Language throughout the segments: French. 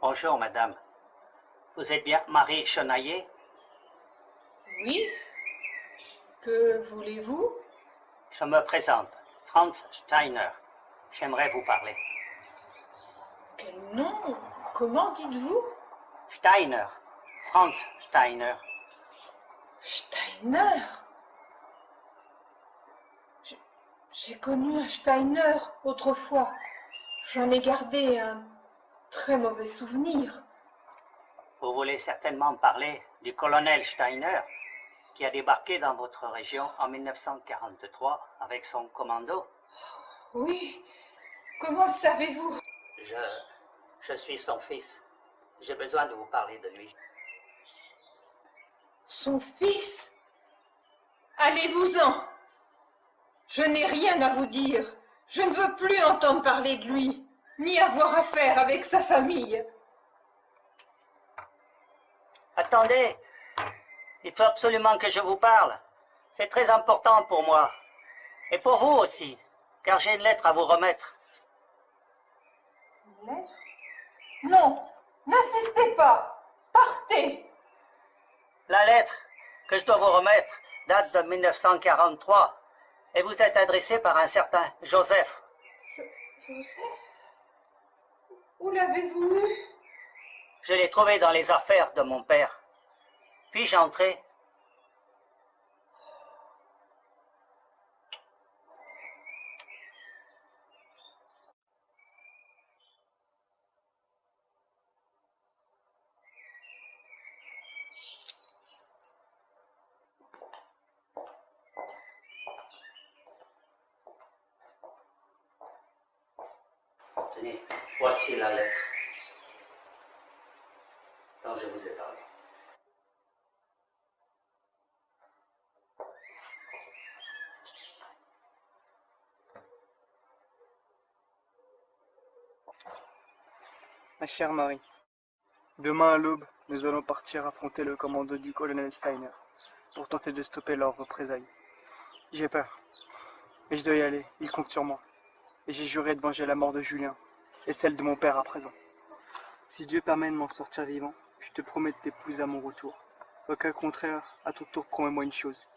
Bonjour, madame. Vous êtes bien Marie Chenaillet? Oui. Que voulez-vous? Je me présente, Franz Steiner. J'aimerais vous parler. Quel nom? Comment dites-vous? Steiner. Franz Steiner. Steiner? J'ai connu un Steiner autrefois. J'en ai gardé un très mauvais souvenir. Vous voulez certainement parler du colonel Steiner qui a débarqué dans votre région en 1943 avec son commando? Oui. Comment le savez-vous? Je suis son fils. J'ai besoin de vous parler de lui. Son fils? Allez-vous-en! Je n'ai rien à vous dire. Je ne veux plus entendre parler de lui, ni avoir affaire avec sa famille. Attendez, il faut absolument que je vous parle. C'est très important pour moi. Et pour vous aussi, car j'ai une lettre à vous remettre. Une lettre? Non, n'insistez pas. Partez. La lettre que je dois vous remettre date de 1943 et vous est adressée par un certain Joseph. Joseph? Où l'avez-vous eu? Je l'ai trouvé dans les affaires de mon père. Puis-je entrer? Tenez, voici la lettre dont je vous ai parlé. Ma chère Marie, demain à l'aube, nous allons partir affronter le commando du colonel Steiner pour tenter de stopper leurs représailles. J'ai peur, mais je dois y aller, il compte sur moi. Et j'ai juré de venger la mort de Julien et celle de mon père à présent. Si Dieu permet de m'en sortir vivant, je te promets de t'épouser à mon retour. Au cas contraire, à ton tour, promets-moi une chose.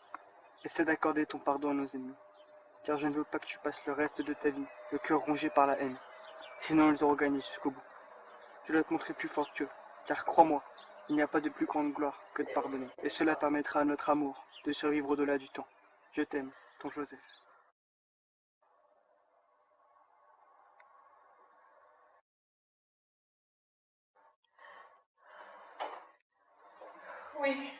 Essaie d'accorder ton pardon à nos ennemis, car je ne veux pas que tu passes le reste de ta vie, le cœur rongé par la haine. Sinon, ils auront gagné jusqu'au bout. Je dois te montrer plus fort qu'eux, car crois-moi, il n'y a pas de plus grande gloire que de pardonner, et cela permettra à notre amour de survivre au-delà du temps. Je t'aime, ton Joseph. Oui.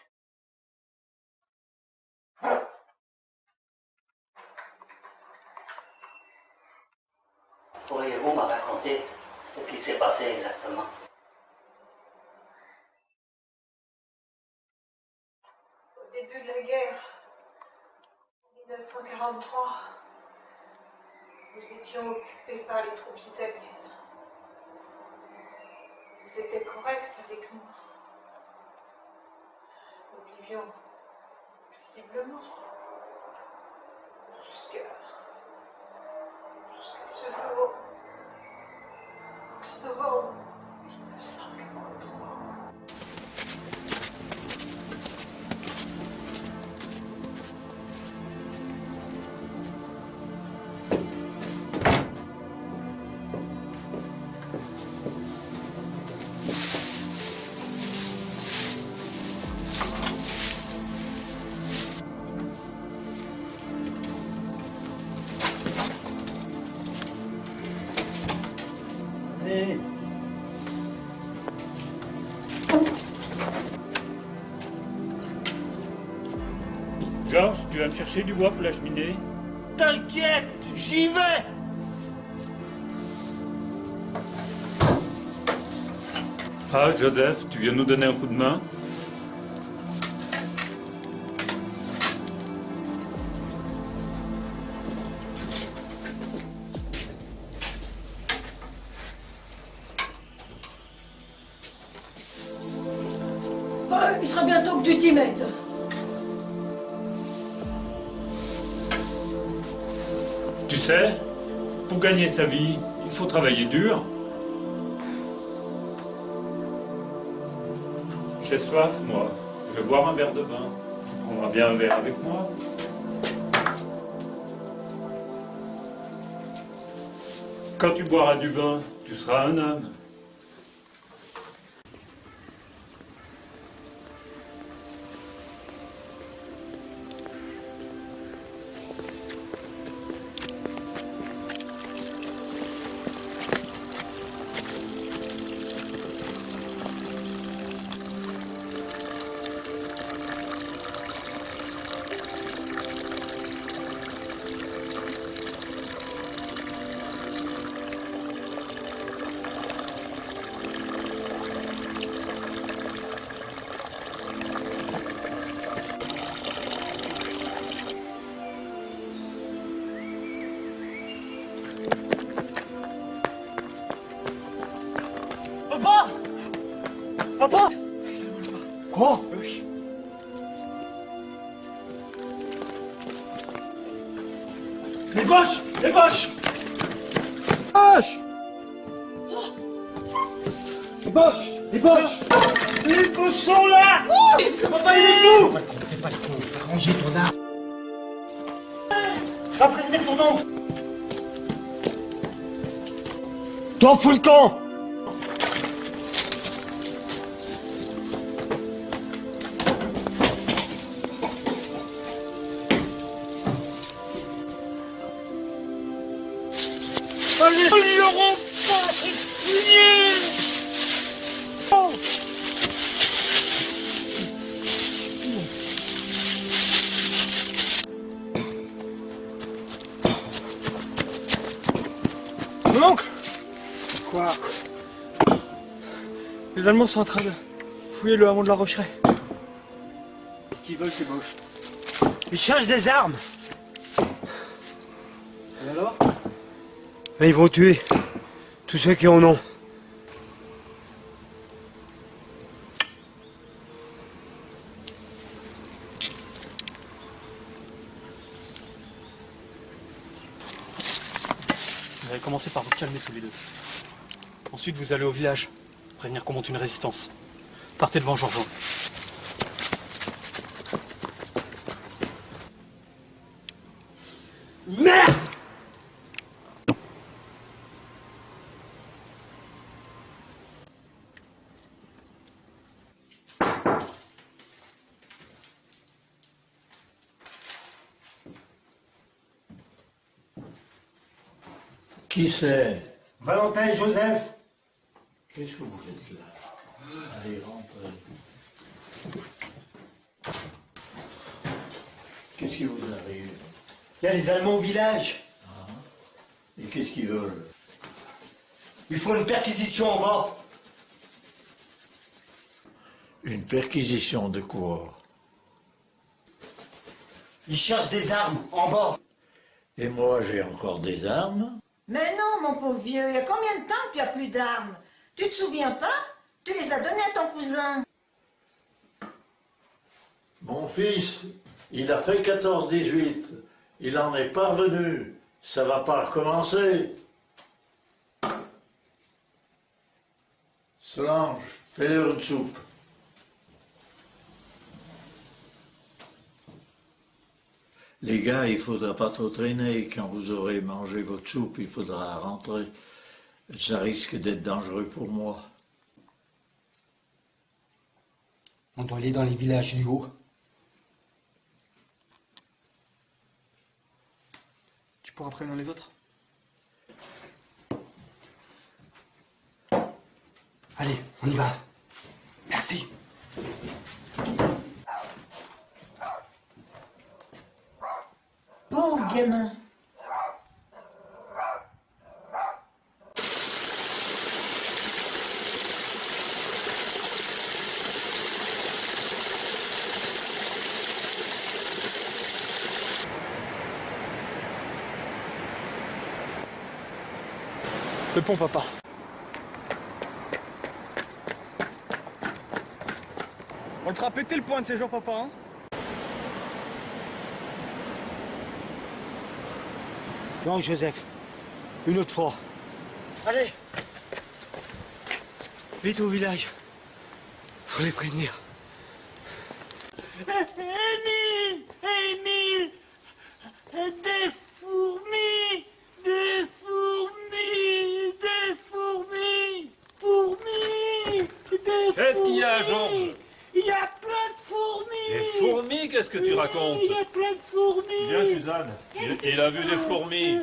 Pourriez-vous me raconter ce qui s'est passé exactement? Au début de la guerre, en 1943, nous étions occupés par les troupes italiennes. Ils étaient corrects avec nous. Nous vivions paisiblement jusqu'à ce jour, 11 novembre 1943. Georges, tu vas me chercher du bois pour la cheminée? T'inquiète, j'y vais! Ah, Joseph, tu viens nous donner un coup de main? Il sera bientôt que tu t'y mettes. Tu sais, pour gagner sa vie, il faut travailler dur. J'ai soif, moi. Je vais boire un verre de vin. Tu prendras bien un verre avec moi. Quand tu boiras du vin, tu seras un homme. Papa! Papa! Quoi? Les boches! Les boches! Boche! Les boches! Les boches! Les boches sont là! Papa, il est fou! Fais pas le con, fais ranger ton arme. Va prévenir ton oncle. Toi, fous le camp! Allez, ils l'auront pas, c'est fini! Mon oncle! Quoi? Les Allemands sont en train de fouiller le hameau de la Rocheraie. Qu'est-ce qu'ils veulent, ces moches? Ils cherchent des armes! Et alors? Mais ils vont tuer tous ceux qui en ont. Vous allez commencer par vous calmer tous les deux. Ensuite, vous allez au village, prévenir qu'on monte une résistance. Partez devant Georges. Merde! Qui c'est? Valentin et Joseph. Qu'est-ce que vous faites là? Allez, rentrez. Qu'est-ce qui vous arrive? Il y a les Allemands au village. Et qu'est-ce qu'ils veulent? Ils font une perquisition en bas. Une perquisition de quoi? Ils cherchent des armes en bas. Et moi, j'ai encore des armes? Mais non, mon pauvre vieux, il y a combien de temps que tu as plus d'armes? Tu te souviens pas? Tu les as données à ton cousin. Mon fils, il a fait 14-18. Il en est pas revenu. Ça va pas recommencer. Solange, fais-leur une soupe. Les gars, il faudra pas trop traîner. Quand vous aurez mangé votre soupe, il faudra rentrer. Ça risque d'être dangereux pour moi. On doit aller dans les villages du haut. Tu pourras prévenir les autres? Allez, on y va. Merci. Pauvre gamin. Le pont, papa. On le fera péter le point de ces gens, papa, hein? Non, Joseph. Une autre fois. Allez. Vite au village. Faut les prévenir. Émile, Émile, des fourmis, des fourmis, des fourmis, fourmis, des fourmis. Qu'est-ce qu'il y a, Georges? Il y a plein de fourmis. Des fourmis? Qu'est-ce que tu racontes? Il y a plein de fourmis. Viens, Suzanne. Il a vu des fourmis.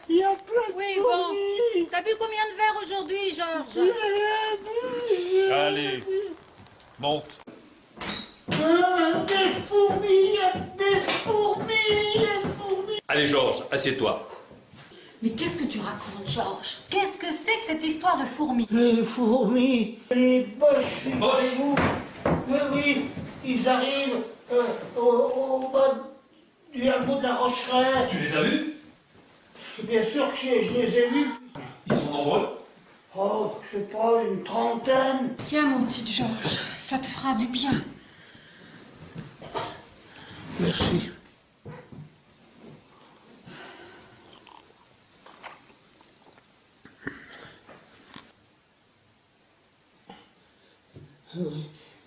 Il y a plein de Oui, fourmis. bon. T'as bu combien de verres aujourd'hui, Georges? Allez, monte. Des fourmis, des fourmis, des fourmis. Allez, Georges, assieds-toi. Mais qu'est-ce que tu racontes, Georges? Qu'est-ce que c'est que cette histoire de fourmis? Les fourmis, les boches, figurez-vous. Oui, oui, ils arrivent au bas du hameau de la Rocheraie. Tu les as vus? Bien sûr que je les ai vus. Ils sont nombreux. Oh, je sais pas, une trentaine. Tiens, mon petit Georges, ça te fera du bien. Merci.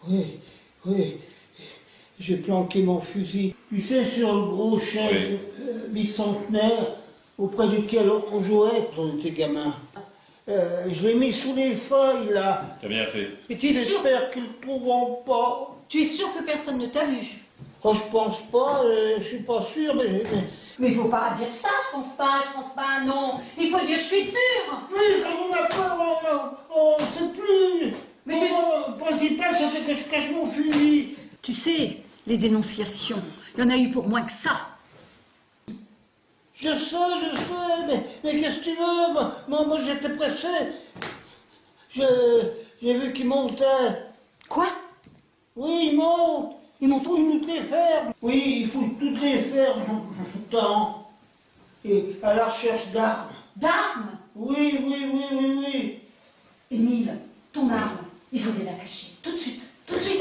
Oui, oui. J'ai planqué mon fusil. Tu sais, sur le gros chêne bicentenaire auprès duquel on jouait quand on était gamin. Je l'ai mis sous les feuilles, là. T'as bien fait. Mais tu es sûr? J'espère qu'ils ne trouveront pas. Tu es sûr que personne ne t'a vu? Oh, je pense pas, je suis pas sûr, Mais il faut pas dire ça, je pense pas, non. Il faut dire je suis sûre. Oui, quand on a peur, on ne sait plus. Mais Le principal, c'était que je cache mon fusil. Tu sais, les dénonciations, il y en a eu pour moins que ça. Je sais, mais qu'est-ce que tu veux? Moi j'étais pressé. J'ai vu qu'il montait. Quoi? Oui, il monte. Il monte fouille toutes les fermes. Oui, il fouille toutes les fermes tout le temps. Et à la recherche d'armes. D'armes? Oui. Émile, ton arme, il faut la cacher. Tout de suite. Vas-y.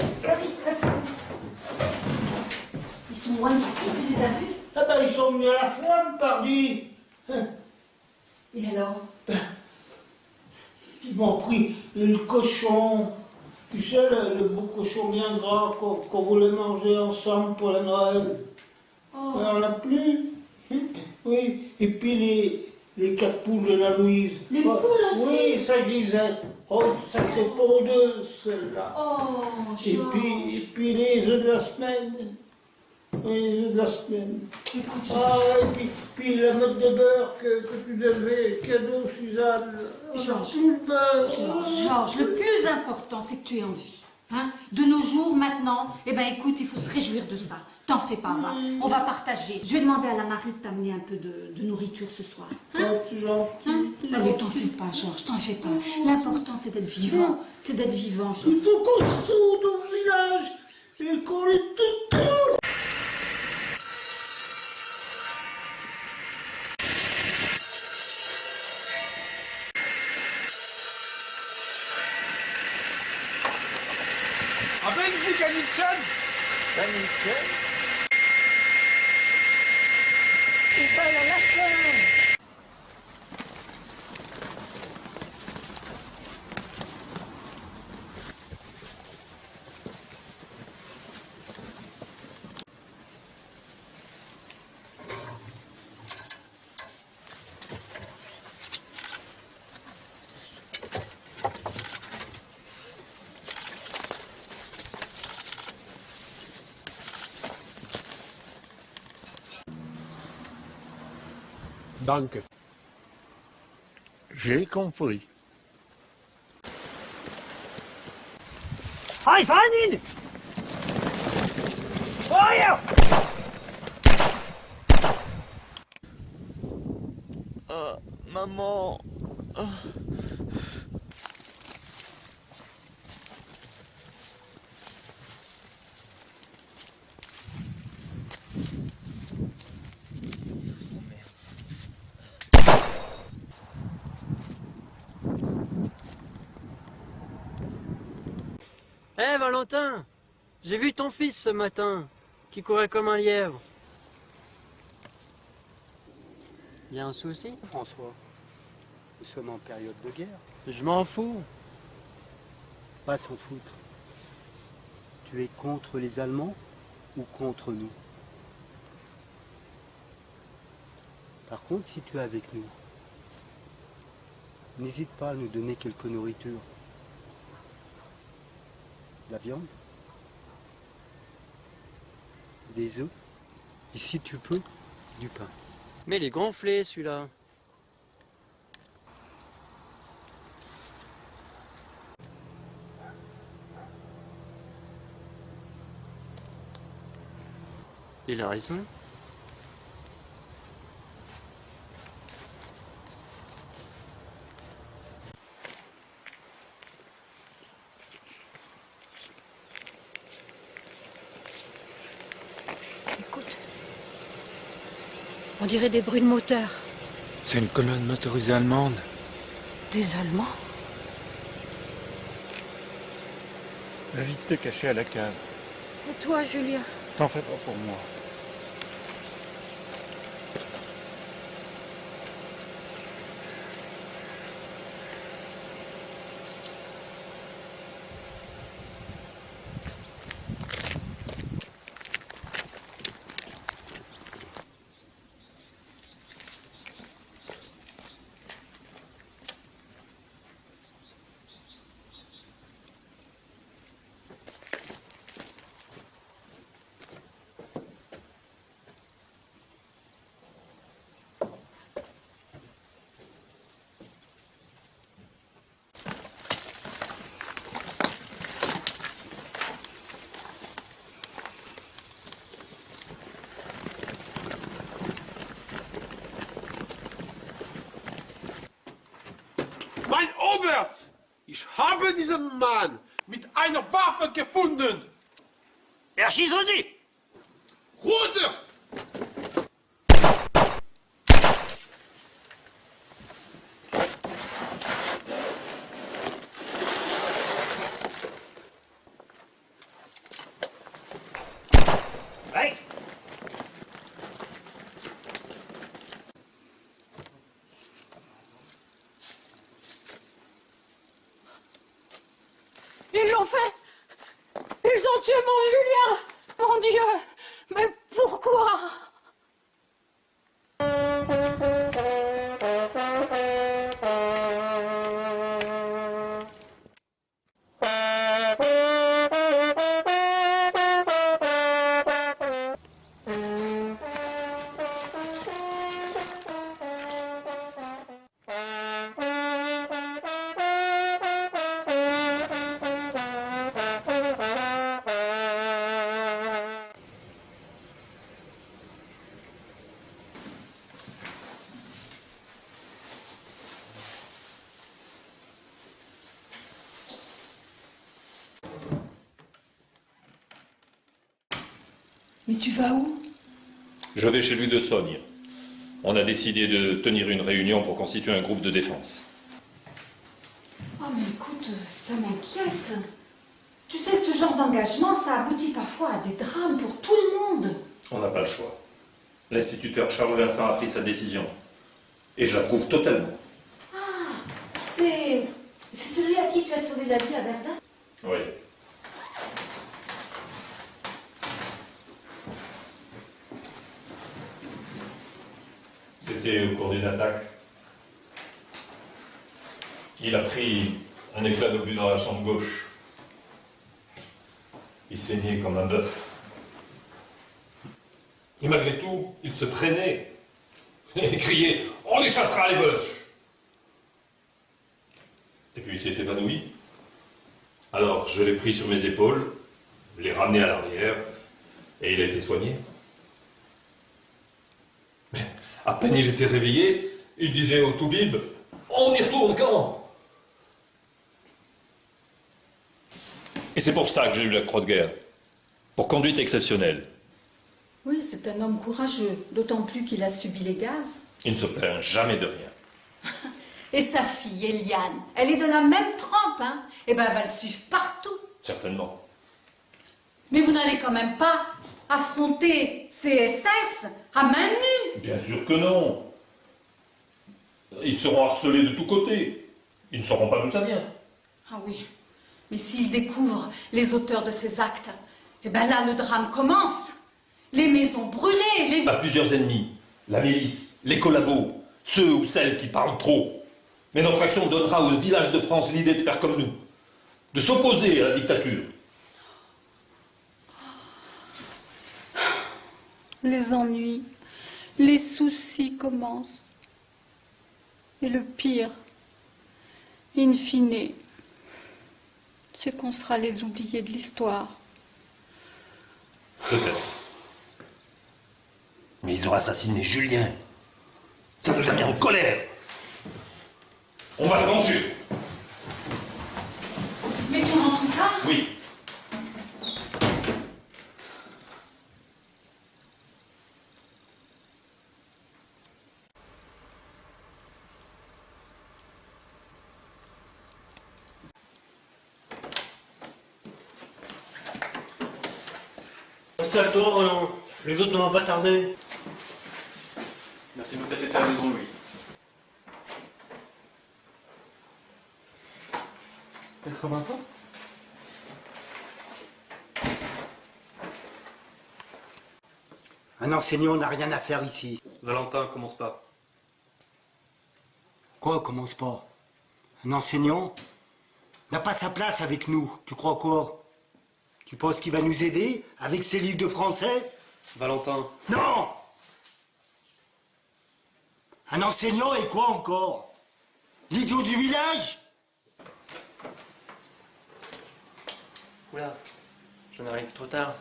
Ils sont loin d'ici, tu les as vus? Ah ben, ils sont venus à la ferme, pardi. Et alors? Ils m'ont pris le cochon. Tu sais, le beau cochon bien gras qu'on voulait manger ensemble pour la Noël. Oh. Mais on l'a plus. Oui. Et puis les 4 poules de la Louise. Les poules aussi? Oui, ça disait. Oh, sacrée pondeuses, celle-là. Oh, Et Georges. puis les œufs de la semaine. Oui, les œufs de la semaine. Écoute, Ah, et puis la note de beurre que tu devais, cadeau, Suzanne. Georges. Tout le beurre. Georges, le plus important, c'est que tu es en vie. Hein? De nos jours, maintenant, écoute, il faut se réjouir de ça. T'en fais pas, on va partager. Je vais demander à la Marie de t'amener un peu de nourriture ce soir. Hein? Oh, c'est gentil. Allez, t'en fais pas, Georges, t'en fais pas. L'important, c'est d'être vivant. C'est d'être vivant, Il Georges. faut qu'on se soude au village et qu'on est toutes proches. Musique à Nixon. C'est pas la fin. Danke. J'ai compris. Hi, Fanny! Oh, yeah! Maman. Hé Valentin, j'ai vu ton fils ce matin, qui courait comme un lièvre. Il y a un souci, François, nous sommes en période de guerre. je m'en fous. Pas s'en foutre. Tu es contre les Allemands? ou contre nous. Par contre, si tu es avec nous, n'hésite pas à nous donner quelque nourriture. De la viande, des œufs, et si tu peux, du pain. Mais il est gonflé celui-là. Il a raison. Écoute, on dirait des bruits de moteur. C'est une colonne motorisée allemande. Des Allemands? Va vite te cacher à la cave. Et toi, Julien? T'en fais pas pour moi. Mein Obert! Ich habe diesen Mann mit einer Waffe gefunden! Erschießen Sie! Runter! Weg! Ils l'ont fait! Ils ont tué mon Julien! Mon Dieu! Mais pourquoi? Mais tu vas où? Je vais chez lui de Sogne. On a décidé de tenir une réunion pour constituer un groupe de défense. Oh mais écoute, ça m'inquiète. Tu sais, ce genre d'engagement, ça aboutit parfois à des drames pour tout le monde. On n'a pas le choix. L'instituteur Charles Vincent a pris sa décision. Et je l'approuve totalement. Ah, c'est celui à qui tu as sauvé la vie à Verdun? Oui. C'était au cours d'une attaque. Il a pris un éclat d'obus dans la jambe gauche. Il saignait comme un bœuf. Et malgré tout, il se traînait et criait « On les chassera les boches !» Et puis il s'est évanoui. Alors je l'ai pris sur mes épaules, l'ai ramené à l'arrière, et il a été soigné. Mais à peine il était réveillé, il disait au Toubib « On y retourne quand ?» Et c'est pour ça que j'ai eu la croix de guerre. Pour conduite exceptionnelle. Oui, c'est un homme courageux, d'autant plus qu'il a subi les gaz. Il ne se plaint jamais de rien. Et sa fille, Eliane, elle est de la même trempe, hein? Eh ben, elle va le suivre partout. Certainement. Mais vous n'allez quand même pas affronter ces SS à main nue. Bien sûr que non. Ils seront harcelés de tous côtés. Ils ne sauront pas d'où ça vient. Ah oui, mais s'ils découvrent les auteurs de ces actes, Et ben là, le drame commence. Les maisons brûlées, les... À plusieurs ennemis, la milice, les collabos, ceux ou celles qui parlent trop. Mais notre action donnera aux villages de France l'idée de faire comme nous, de s'opposer à la dictature. Les ennuis, les soucis commencent. Et le pire, in fine, c'est qu'on sera les oubliés de l'histoire. Peut-être. Mais ils ont assassiné Julien. Ça nous a mis en colère. On va le venger. Mais tu rentres tard? Oui. Installe-toi, Roland. Les autres ne vont pas tarder. Merci de nous être à la maison, Louis. ça? Un enseignant n'a rien à faire ici. Valentin, commence pas. Quoi, commence pas? Un enseignant n'a pas sa place avec nous. Tu crois quoi? Tu penses qu'il va nous aider avec ses livres de français? Valentin. Non! Un enseignant et quoi encore? L'idiot du village? Oula, j'en arrive trop tard.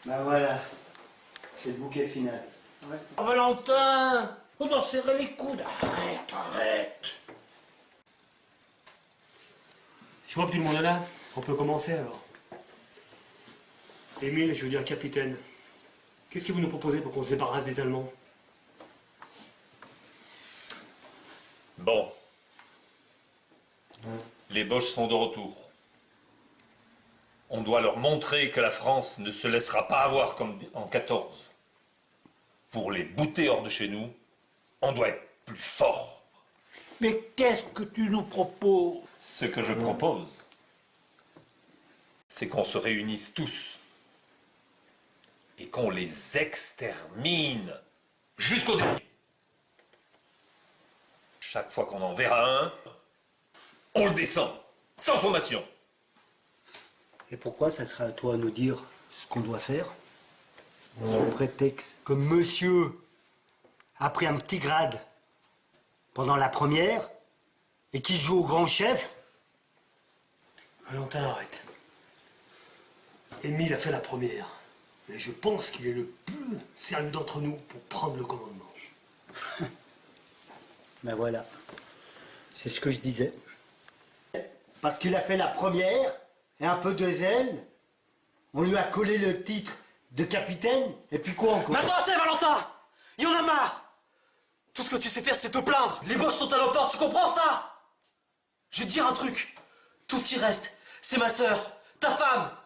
Ben voilà, c'est le bouquet final. Ouais. Oh, Valentin! On doit serrer les coudes. Arrête! Je vois que tout le monde est là. On peut commencer alors. Émile, je veux dire capitaine. Qu'est-ce que vous nous proposez pour qu'on se débarrasse des Allemands? Bon. Les Boches sont de retour. On doit leur montrer que la France ne se laissera pas avoir comme en 14. Pour les bouter hors de chez nous, on doit être plus fort. Mais qu'est-ce que tu nous proposes? Ce que je propose, c'est qu'on se réunisse tous et qu'on les extermine jusqu'au dernier. Chaque fois qu'on en verra un, on le descend, sans sommation. Et pourquoi ça serait à toi de nous dire ce qu'on doit faire? Sous prétexte que monsieur a pris un petit grade pendant la première et qu'il joue au grand chef? Valentin, arrête. Émile a fait la première. Mais je pense qu'il est le plus sérieux d'entre nous pour prendre le commandement. Ben voilà, c'est ce que je disais. Parce qu'il a fait la première et un peu de zèle, on lui a collé le titre de capitaine, et puis quoi encore? Maintenant c'est Valentin! Il y en a marre! Tout ce que tu sais faire, c'est te plaindre! Les Boches sont à nos portes, tu comprends ça? Je vais te dire un truc. Tout ce qui reste, c'est ma sœur, ta femme.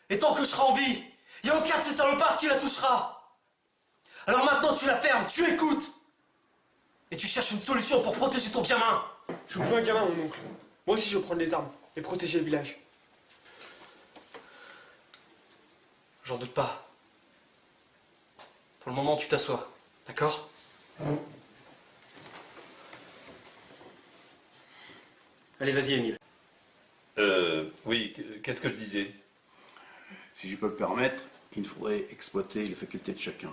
Et tant que je serai en vie, il n'y a aucun de ces salopards qui la touchera. Alors maintenant tu la fermes, tu écoutes. Et tu cherches une solution pour protéger ton gamin. Je veux plus un gamin, mon oncle. Moi aussi, je veux prendre les armes et protéger le village. J'en doute pas. Pour le moment, tu t'assois. D'accord? Allez, vas-y, Émile. Oui, qu'est-ce que je disais? Si je peux me permettre, il faudrait exploiter les facultés de chacun.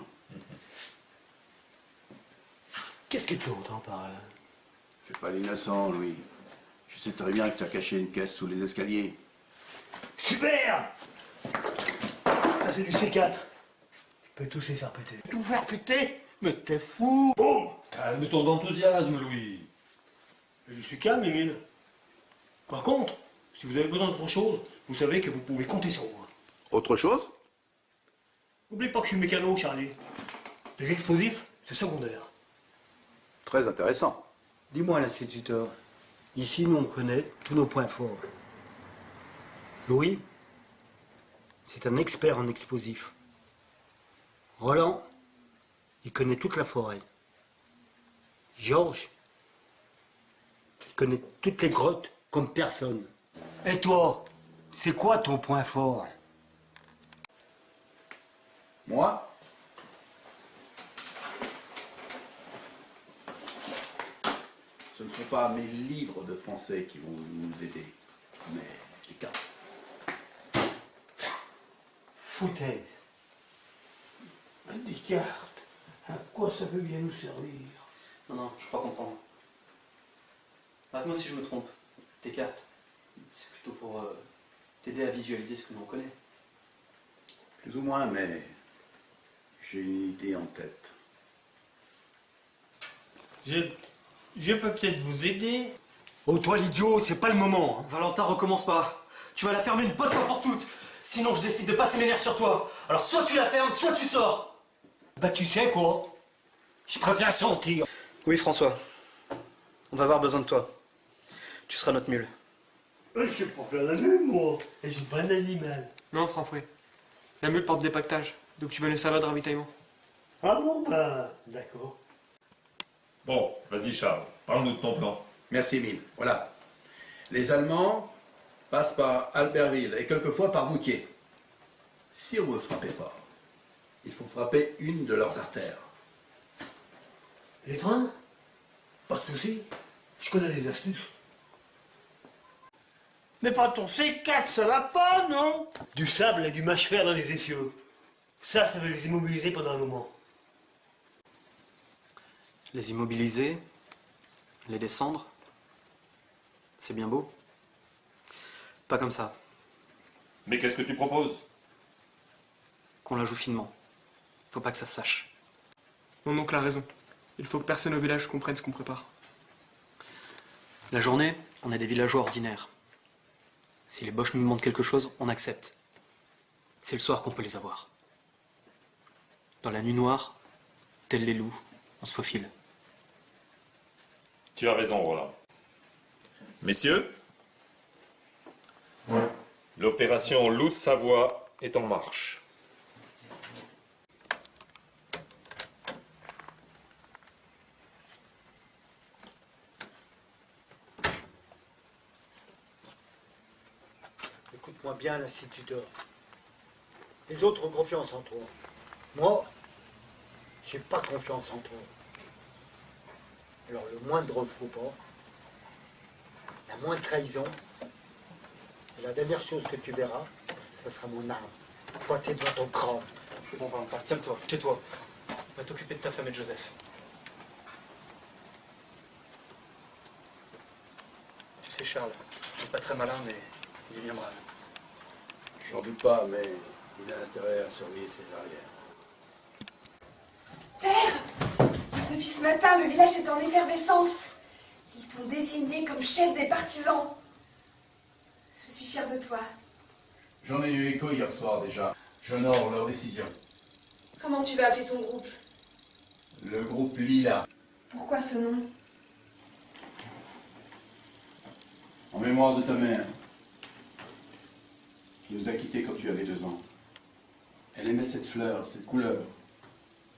Qu'est-ce que tu entends par là? Fais pas l'innocent, Louis. Je sais très bien que tu as caché une caisse sous les escaliers. Super! Ça c'est du C4. Je peux tous les faire péter. Tout faire péter? Mais t'es fou! Boum! Calme ton enthousiasme, Louis. Je suis calme, Émile. Par contre, si vous avez besoin d'autre chose, vous savez que vous pouvez compter sur moi. Autre chose? N'oubliez pas que je suis mécano, Charlie. Les explosifs, c'est secondaire. Très intéressant. Dis-moi, l'instituteur, ici, nous, on connaît tous nos points forts. Louis, c'est un expert en explosifs. Roland, il connaît toute la forêt. Georges, connais toutes les grottes comme personne. Et toi, c'est quoi ton point fort? Moi? Ce ne sont pas mes livres de français qui vont nous aider, mais les cartes. Foutaise. Des cartes. À quoi ça peut bien nous servir? Non, je crois comprendre. Arrête-moi si je me trompe. Tes cartes, c'est plutôt pour t'aider à visualiser ce que l'on connaît. Plus ou moins, mais j'ai une idée en tête. Je peux peut-être vous aider. Oh, toi l'idiot, c'est pas le moment. Valentin, recommence pas. Tu vas la fermer une bonne fois pour toutes. Sinon, je décide de passer mes nerfs sur toi. Alors, soit tu la fermes, soit tu sors. Bah, tu sais quoi? Je préfère sortir. Oui, François. On va avoir besoin de toi. Tu seras notre mule. Je sais pas faire la mule, moi. Et j'ai pas d'animal. Non, Franfouet. La mule porte des pactages, donc tu vas nous servir de ravitaillement. Ah bon, bah, d'accord. Bon, vas-y Charles, parle-nous de ton plan. Merci, Emile. Voilà. Les Allemands passent par Albertville et quelquefois par Moutier. Si on veut frapper fort, il faut frapper une de leurs artères. Les trains? Pas de soucis. Je connais les astuces. Mais pas ton C4, ça va pas, non? Du sable et du mâche-fer dans les essieux. Ça veut les immobiliser pendant un moment. Les immobiliser, les descendre, c'est bien beau. Pas comme ça. Mais qu'est-ce que tu proposes? Qu'on la joue finement. Faut pas que ça se sache. Mon oncle a raison. Il faut que personne au village comprenne ce qu'on prépare. La journée, on est des villageois ordinaires. Si les Boches nous demandent quelque chose, on accepte. C'est le soir qu'on peut les avoir. Dans la nuit noire, tels les loups, on se faufile. Tu as raison, Roland. Messieurs, l'opération Loup de Savoie est en marche. Écoute-moi bien, l'instituteur. Les autres ont confiance en toi. Moi, j'ai pas confiance en toi. Alors le moindre faux pas, la moindre trahison, et la dernière chose que tu verras, ça sera mon arme, pointée devant ton crâne. C'est bon, Valentin, calme-toi, tais-toi. Va t'occuper de ta femme et de Joseph. Tu sais, Charles, il n'est pas très malin, mais il est bien brave. J'en doute pas, mais il a intérêt à surveiller ses arrières. Père! Depuis ce matin, le village est en effervescence. Ils t'ont désigné comme chef des partisans. Je suis fière de toi. J'en ai eu écho hier soir déjà. J'honore leur décision. Comment tu vas appeler ton groupe? Le groupe Lila, Pourquoi ce nom? en mémoire de ta mère, qui nous a quittés quand tu avais 2 ans. Elle aimait cette fleur, cette couleur,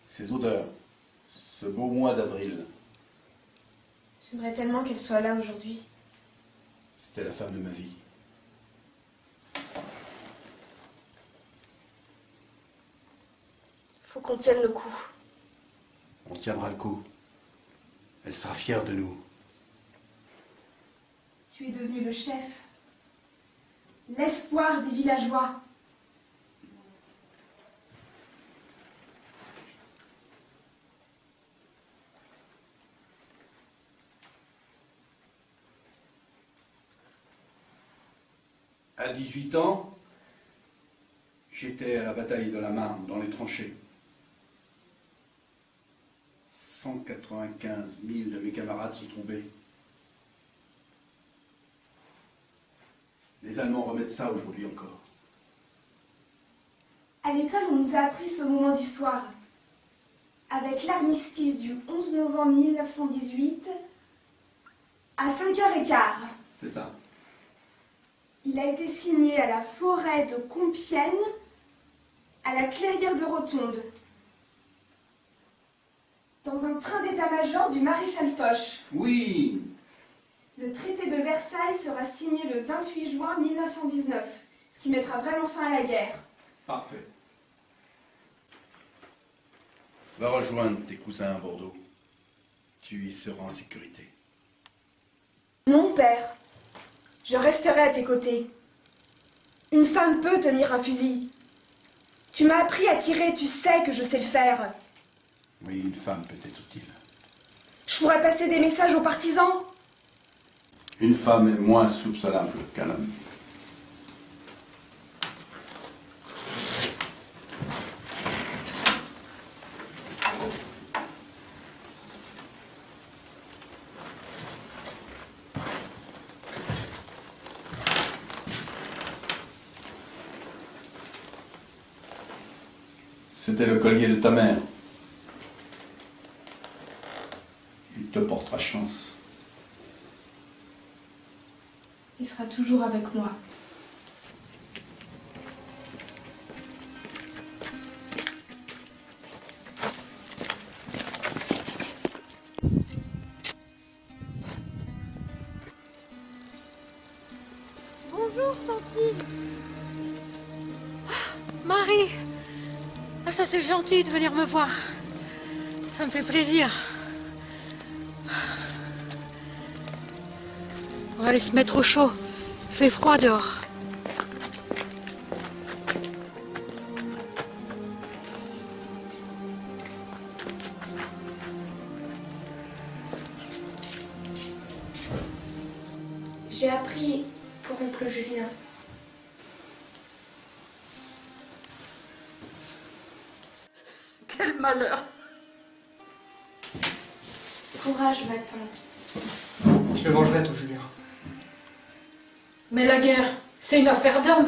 ces odeurs, ce beau mois d'avril. J'aimerais tellement qu'elle soit là aujourd'hui. C'était la femme de ma vie. Faut qu'on tienne le coup. On tiendra le coup. Elle sera fière de nous. Tu es devenu le chef. L'espoir des villageois. À 18 ans, j'étais à la bataille de la Marne, dans les tranchées. 195 000 de mes camarades sont tombés. Les Allemands remettent ça aujourd'hui encore. À l'école, on nous a appris ce moment d'histoire. Avec l'armistice du 11 novembre 1918, à 5h15. C'est ça. Il a été signé à la forêt de Compiègne, à la clairière de Rotonde, dans un train d'état-major du maréchal Foch. Oui. Le traité de Versailles sera signé le 28 juin 1919, ce qui mettra vraiment fin à la guerre. Parfait. Va rejoindre tes cousins à Bordeaux. Tu y seras en sécurité. Non, père. Je resterai à tes côtés. Une femme peut tenir un fusil. Tu m'as appris à tirer, tu sais que je sais le faire. Oui, une femme peut être utile. Je pourrais passer des messages aux partisans. Une femme est moins soupçonnable qu'un homme. C'était le collier de ta mère. Il te portera chance. Il sera toujours avec moi. Bonjour, Tantine. Marie. Ah, ça c'est gentil de venir me voir. Ça me fait plaisir. On va aller se mettre au chaud. Il fait froid dehors. J'ai appris pour oncle Julien. Quel malheur. Courage, ma tante. Je me vengerai, ton Julien. Mais la guerre, c'est une affaire d'hommes.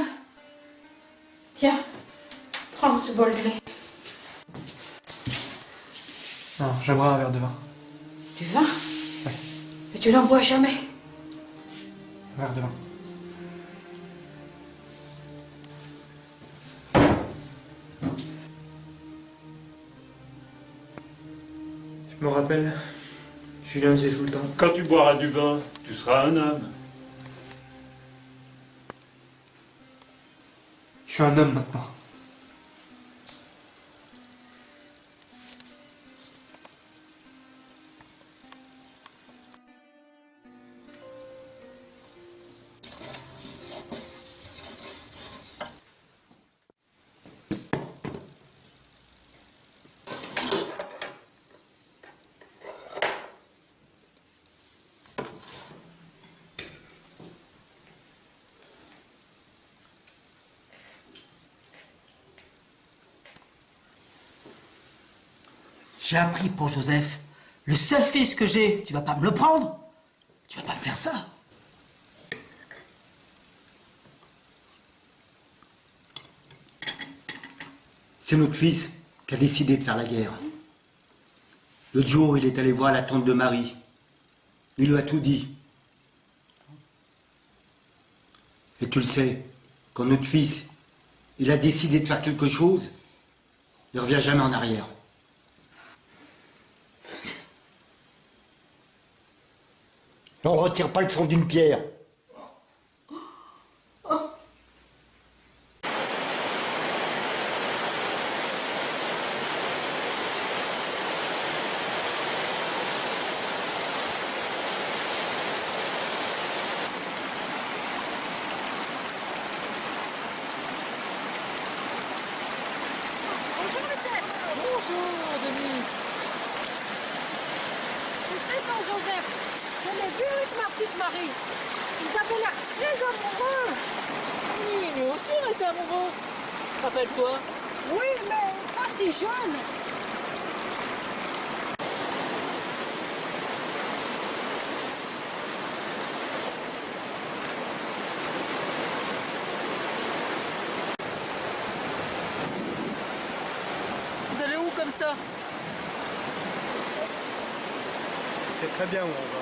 Tiens, prends ce bol de lait. Non, j'aimerais un verre de vin. Du vin? Mais tu n'en bois jamais. Un verre de vin. Je me rappelle, Julien me disait tout le temps. Quand tu boiras du vin, tu seras un homme. Je suis un homme maintenant. J'ai appris pour Joseph. Le seul fils que j'ai, tu vas pas me le prendre? Tu vas pas me faire ça? C'est notre fils qui a décidé de faire la guerre. L'autre jour, il est allé voir la tante de Marie. Il lui a tout dit. Et tu le sais, quand notre fils, il a décidé de faire quelque chose, il ne revient jamais en arrière. On ne retire pas le son d'une pierre. Bonjour, Denis. Tu sais, ton Joseph, je l'ai vu avec ma petite Marie. Ils avaient l'air très amoureux. Oui, nous aussi on était amoureux. Rappelle-toi. Oui, mais pas si jeune. Vous allez où comme ça? C'est très bien où on va.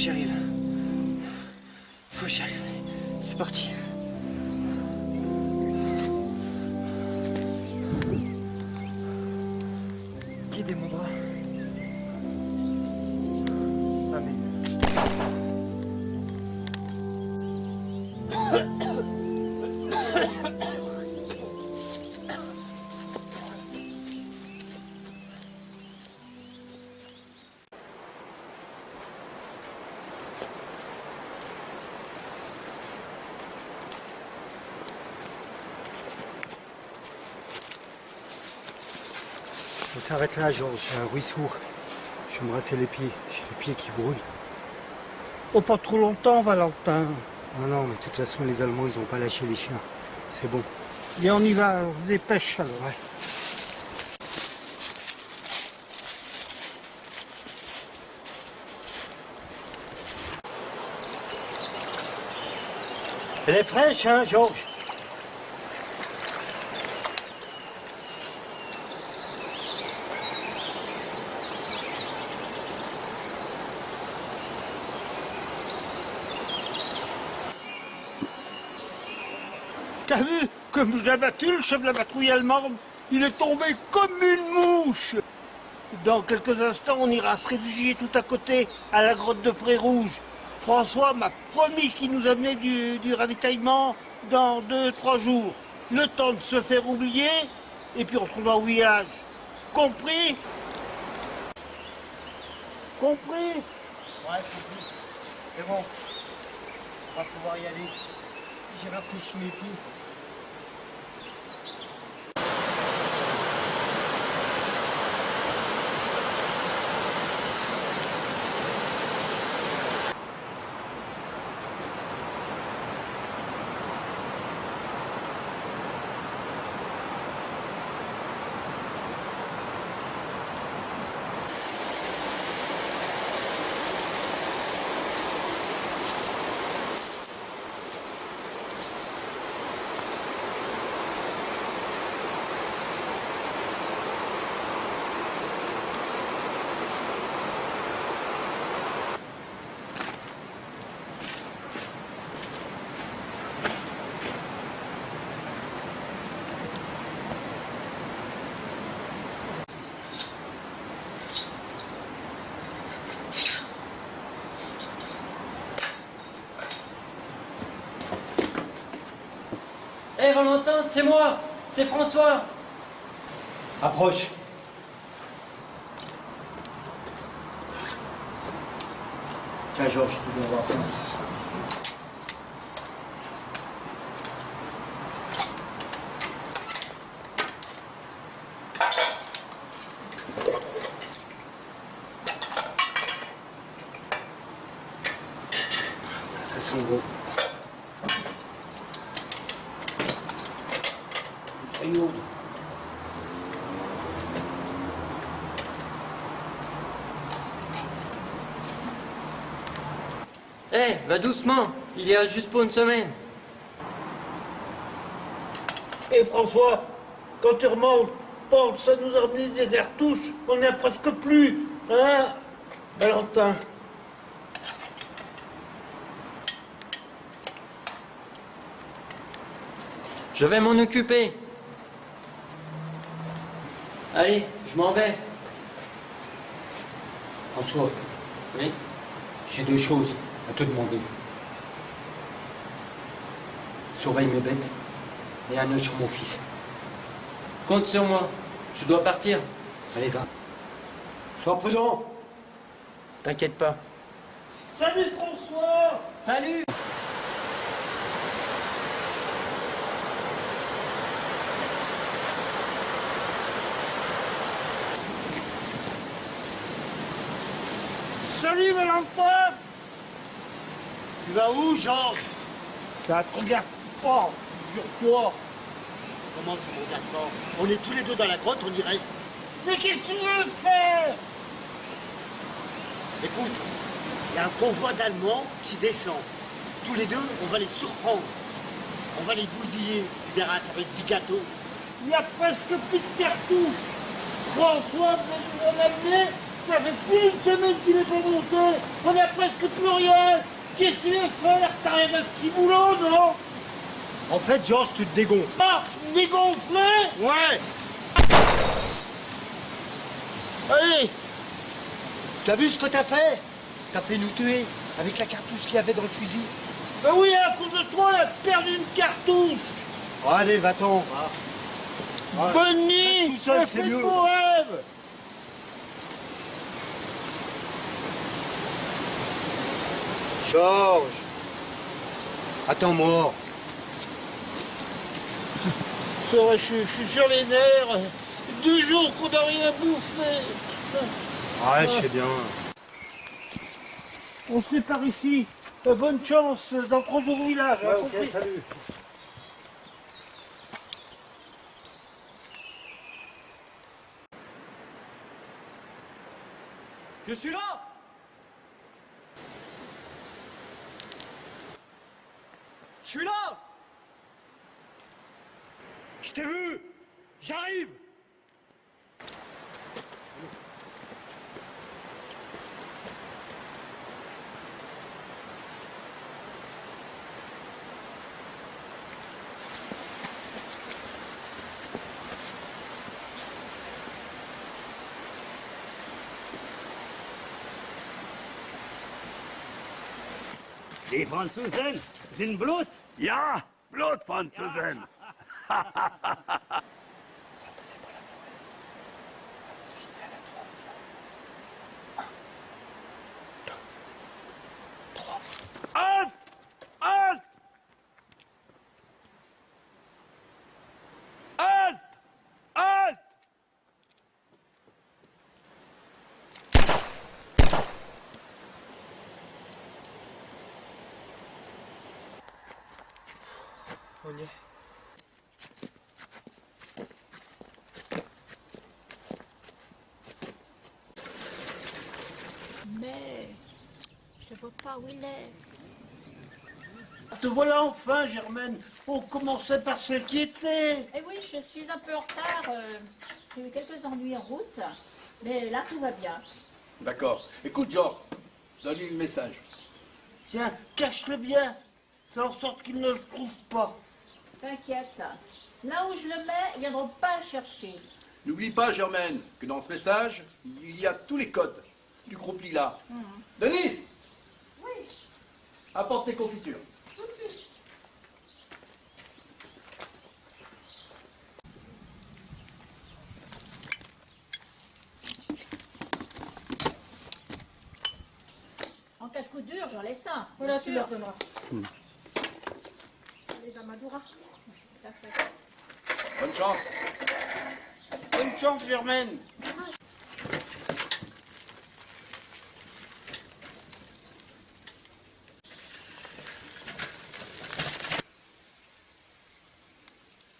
que j'y arrive. Faut que j'y arrive. C'est parti. Guidez mon bras. On s'arrête là, Georges. J'ai un ruisseau. Je vais me brasser les pieds. J'ai les pieds qui brûlent. Oh, pas trop longtemps, Valentin. Non, mais de toute façon, les Allemands, ils n'ont pas lâché les chiens. C'est bon. Et on y va, on se dépêche alors. Ouais. Elle est fraîche, hein, Georges? T'as vu comme je l'ai battu, le chef de la patrouille allemande? Il est tombé comme une mouche. Dans quelques instants, on ira se réfugier tout à côté, à la grotte de Pré-Rouge. François m'a promis qu'il nous amenait du ravitaillement dans 2-3 jours. Le temps de se faire oublier, et puis on se retournera au village. Compris? Compris? Ouais, compris. C'est bon. On va pouvoir y aller. J'ai rafraîchi mes pieds. Hé Valentin, c'est moi, c'est François. Approche. Tiens, Georges, tu dois avoir faim. Ça sent bon. Fayourde. Hé, va doucement, il y a juste pour une semaine. Et François, quand tu remontes, pense à nous emmener des cartouches, on n'y a presque plus, hein, Valentin? Je vais m'en occuper. Allez, je m'en vais. François, Oui? j'ai 2 choses à te demander. Surveille mes bêtes et un œil sur mon fils. Compte sur moi, je dois partir. Allez, va. Sois prudent. T'inquiète pas. Salut François! Salut! Salut Valentin! Tu vas où, Georges? Ça te regarde pas, figure-toi. Comment ça me regarde pas? On est tous les deux dans la grotte, on y reste. Mais qu'est-ce que tu veux faire? Écoute, il y a un convoi d'Allemands qui descend. Tous les deux, on va les surprendre. On va les bousiller. Tu verras, ça va être du gâteau. Il y a presque plus de cartouches. François veut nous en amener Ça fait plus d'une semaine qu'il n'est pas monté. On a presque plus rien. Qu'est-ce que tu veux faire? T'as rien de petit boulot, non? En fait, Georges, tu te dégonfles. Ah, dégonflé? Ouais. Allez. T'as vu ce que t'as fait? T'as fait nous tuer avec la cartouche qu'il y avait dans le fusil. Ben oui, à cause de toi, on a perdu une cartouche. Oh, allez, va-t'en. Bonne nuit. Tout seul, c'est Fais de mieux. beaux rêves. Georges. Attends-moi. C'est vrai, je suis sur les nerfs. 2 jours qu'on n'a rien bouffé. Ouais, je sais bien. On se sépare ici. Bonne chance dans le gros village. Ouais, ok, salut. Je suis là! Je suis là! Je t'ai vu! J'arrive! Die Franzosen sind Blut. Ja, Blutfranzosen. Halt! Halt! Halt! Halt! On y est. Mais je ne vois pas où il est. Te voilà enfin, Germaine. On commençait par s'inquiéter. Eh oui, je suis un peu en retard. J'ai eu quelques ennuis en route. Mais là, tout va bien. D'accord. Écoute, Georges, donne-lui le message. Tiens, cache-le bien. Fais en sorte qu'il ne le trouve pas. T'inquiète. Là où je le mets, ils ne viendront pas le chercher. N'oublie pas, Germaine, que dans ce message, il y a tous les codes du groupe Lila. Denise! Oui. Apporte tes confitures. Tout de suite. En cas de coup dur, j'en laisse un. Voilà, bien tu sûr. leur donneras. Ça les amadouera. Tout à fait. Bonne chance. Bonne chance, Germaine.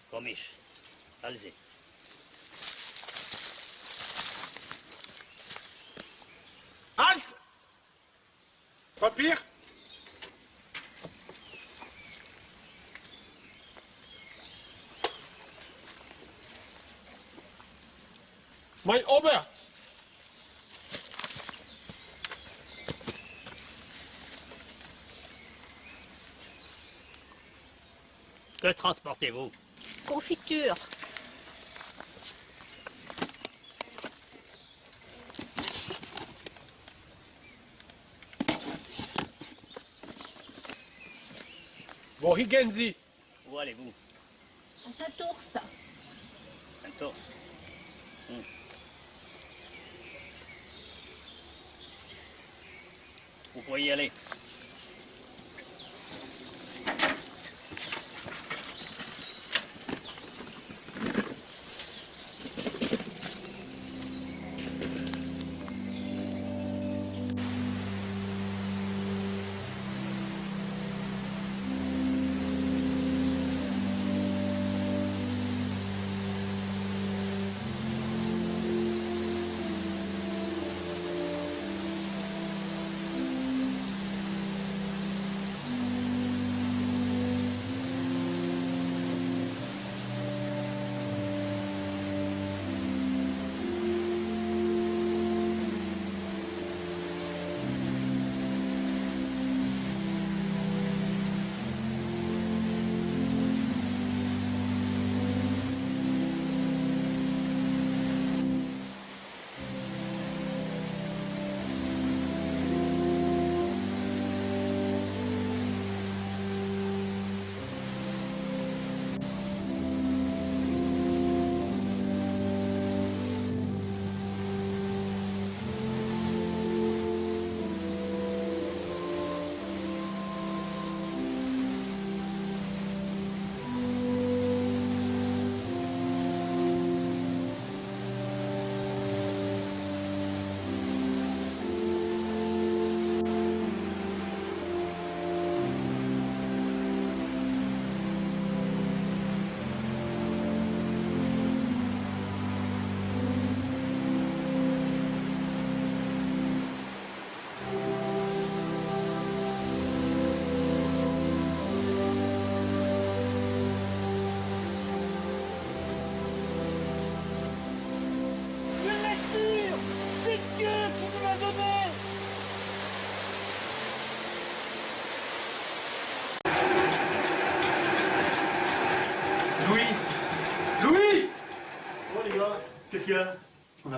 Komisch. Allez-y. Halt! Papier? Mein Obert! Que transportez-vous? Confiture. Wohin gehen Sie? Où allez-vous? À Saint-Ours. Saint-Ours. Vous pouvez y aller.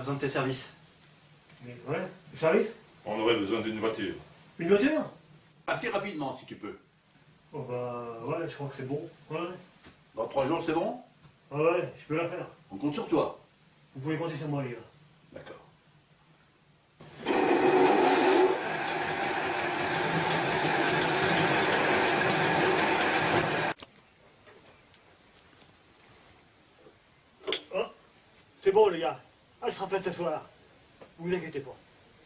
besoin de tes services. Mais ouais, le service? On aurait besoin d'une voiture. Une voiture? Assez rapidement, si tu peux. Oh bah ouais, je crois que c'est bon. Ouais. Dans 3 jours, c'est bon? Ouais, je peux la faire. On compte sur toi. Vous pouvez compter sur moi, les gars. D'accord. Oh, c'est bon, les gars. Elle sera faite ce soir. Vous inquiétez pas.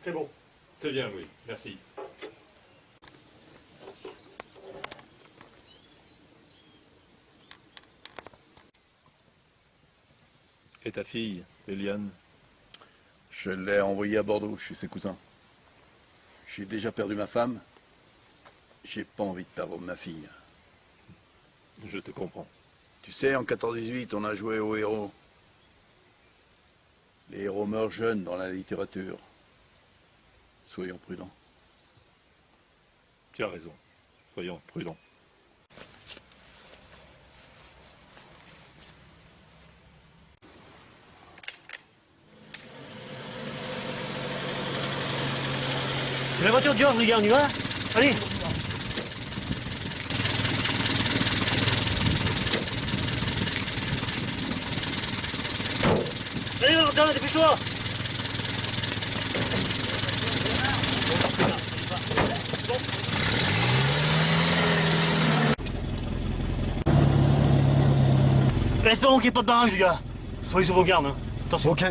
C'est bon. C'est bien, oui. Merci. Et ta fille, Eliane? Je l'ai envoyée à Bordeaux, chez ses cousins. J'ai déjà perdu ma femme. J'ai pas envie de perdre ma fille. Je te comprends. Tu sais, en 14-18, on a joué aux héros. Les héros meurent jeunes dans la littérature. Soyons prudents. Tu as raison. Soyons prudents. C'est la voiture de Georges, les gars, on y va? Allez! Allez, Valentin, dépêche-toi! Espérons qu'il n'y ait pas de barrage, les gars. Soyez sur vos gardes, hein. Attention. Ok.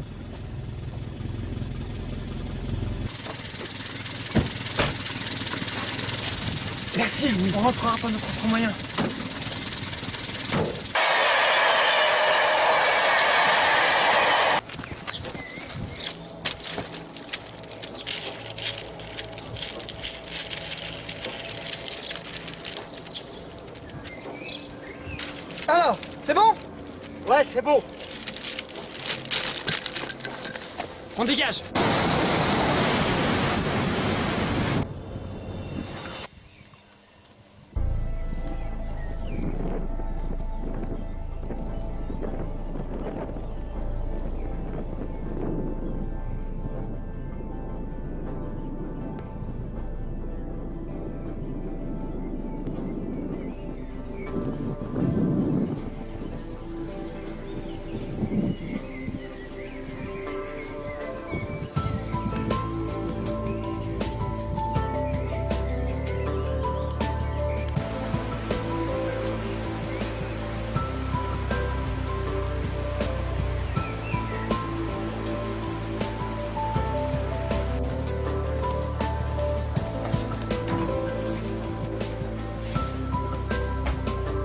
Merci, Louis. On rentrera pas nos propres moyens. Alors, c'est bon? Ouais, c'est bon. On dégage!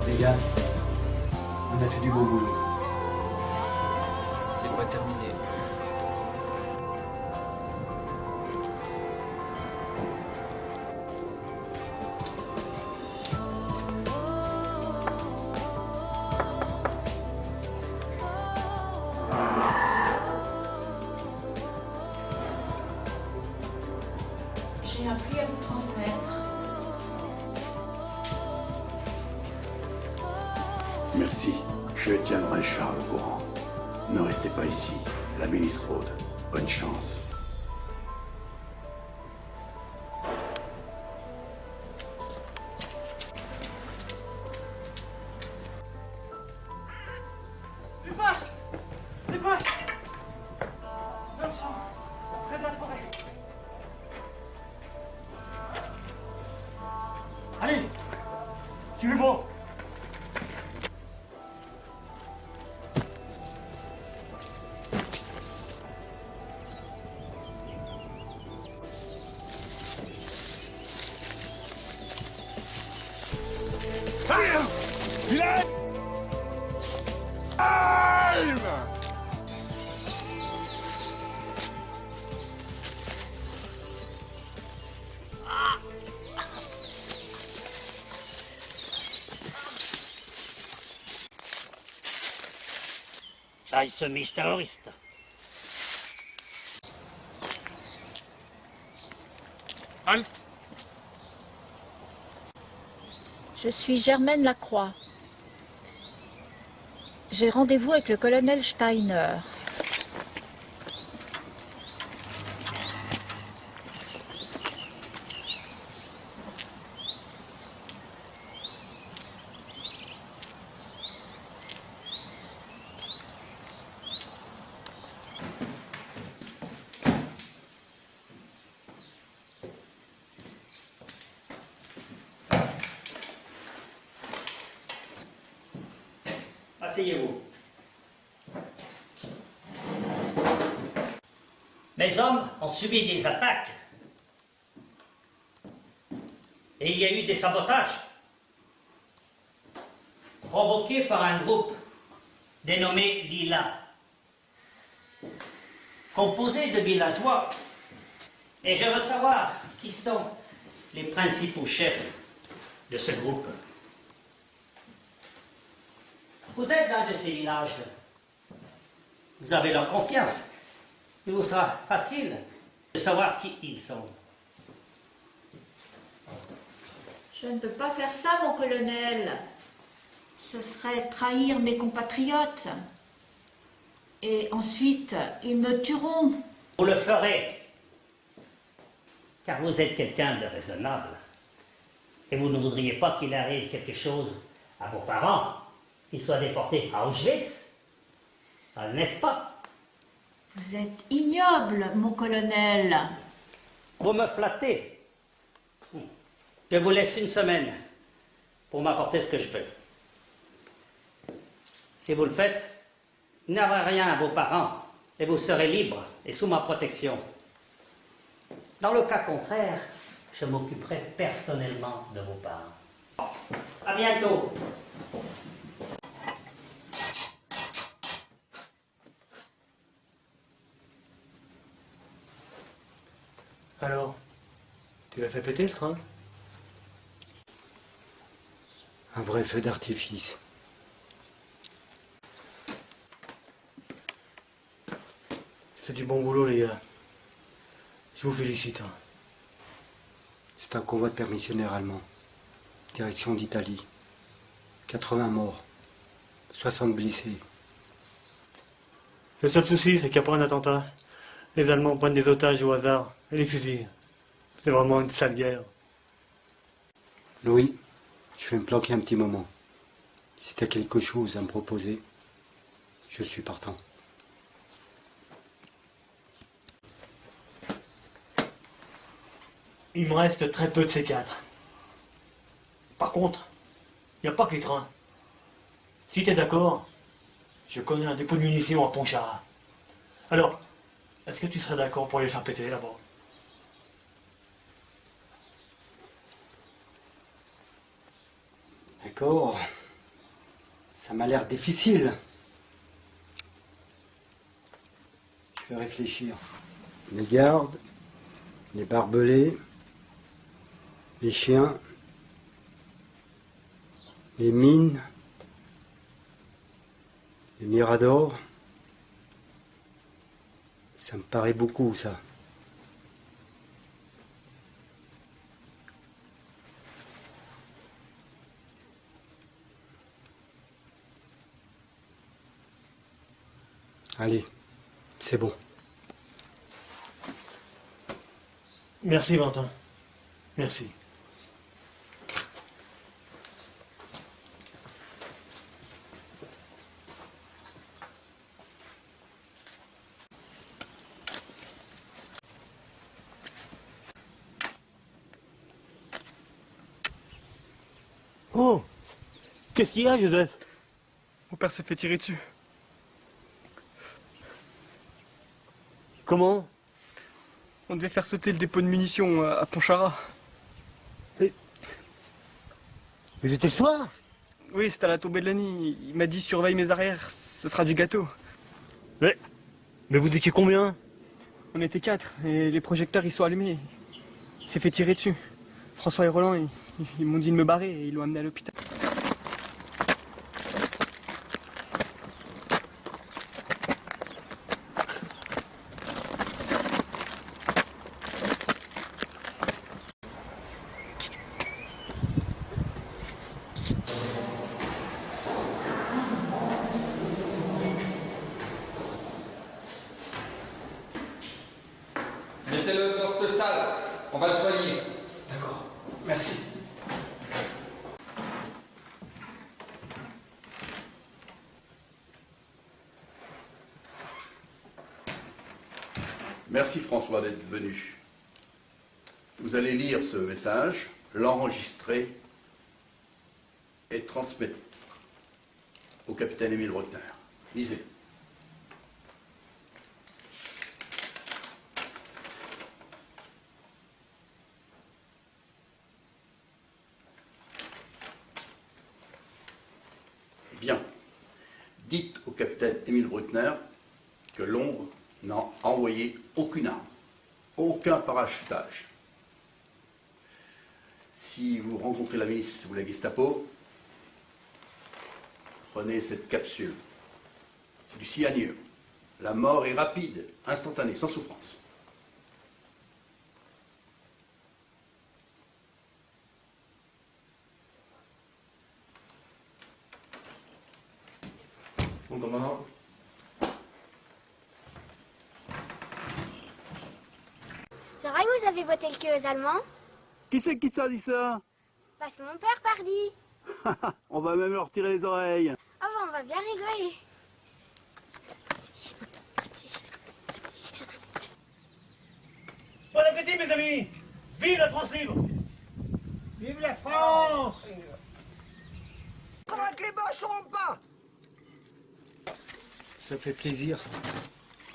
Les gars, on a fait du gros boulot. C'est pas terminé. J'ai appris à vous transmettre. Merci. Je tiendrai Charles au courant. Ne restez pas ici. La milice rôde. Bonne chance. Dépêche! Dépêche! Dans le champ, près de la forêt. Allez! Tu es bon! Scheiße, terroriste. Halt! Je suis Germaine Lacroix. J'ai rendez-vous avec le colonel Steiner. Asseyez-vous. Mes hommes ont subi des attaques. Et il y a eu des sabotages provoqués par un groupe dénommé Lila, composé de villageois. Et je veux savoir qui sont les principaux chefs de ce groupe. Vous êtes l'un de ces villages. Vous avez leur confiance. Il vous sera facile de savoir qui ils sont. Je ne peux pas faire ça, mon colonel. Ce serait trahir mes compatriotes. Et ensuite, ils me tueront. Vous le ferez, car vous êtes quelqu'un de raisonnable. Et vous ne voudriez pas qu'il arrive quelque chose à vos parents, qu'ils soient déportés à Auschwitz, n'est-ce pas? Vous êtes ignoble, mon colonel. Vous me flattez. Je vous laisse une semaine pour m'apporter ce que je veux. Si vous le faites, vous n'aurez rien à vos parents et vous serez libre et sous ma protection. Dans le cas contraire, je m'occuperai personnellement de vos parents. À bientôt. Alors, tu l'as fait péter le train? Un vrai feu d'artifice. C'est du bon boulot, les gars. Je vous félicite. C'est un convoi de permissionnaires allemands. Direction d'Italie. 80 morts. 60 blessés. Le seul souci, c'est qu'après un attentat, les Allemands prennent des otages au hasard et les fusillent. C'est vraiment une sale guerre. Louis, je vais me planquer un petit moment. Si t'as quelque chose à me proposer, je suis partant. Il me reste très peu de ces 4. Par contre, il n'y a pas que les trains. Si t'es d'accord, je connais un dépôt de munitions à Pontcharrat. Alors, est-ce que tu serais d'accord pour les faire péter là-bas? D'accord. Ça m'a l'air difficile. Je vais réfléchir. Les gardes, les barbelés, les chiens, les mines, les miradors. Ça me paraît beaucoup, ça. Allez, c'est bon. Merci, Valentin. Merci. Oh! Qu'est-ce qu'il y a, Joseph? Mon père s'est fait tirer dessus. Comment? On devait faire sauter le dépôt de munitions à Pontcharrat. Mais c'était le soir? Oui, c'était à la tombée de la nuit. Il m'a dit surveille mes arrières, ce sera du gâteau. Mais vous étiez combien? On était 4 et les projecteurs ils sont allumés. Il s'est fait tirer dessus. François et Roland, ils m'ont dit de me barrer et ils l'ont amené à l'hôpital. Mettez-le dans cette salle, on va le soigner. D'accord, merci. Merci François d'être venu. Vous allez lire ce message, l'enregistrer et transmettre au capitaine Émile Bruckner. Lisez. Bien. Dites au capitaine Émile Bruckner que l'ombre n'a envoyé aucune arme, aucun parachutage. Si vous rencontrez la milice ou la Gestapo, prenez cette capsule. C'est du cyanure. La mort est rapide, instantanée, sans souffrance. Mon commandant. C'est vrai que vous avez voté le queue aux Allemands? Qui c'est qui t'a dit ça? Bah c'est mon père, pardi. On va même leur tirer les oreilles. Oh bah on va bien rigoler. Bon appétit, mes amis! Vive la France libre! Vive la France! Comment que les boches seront pas? Ça fait plaisir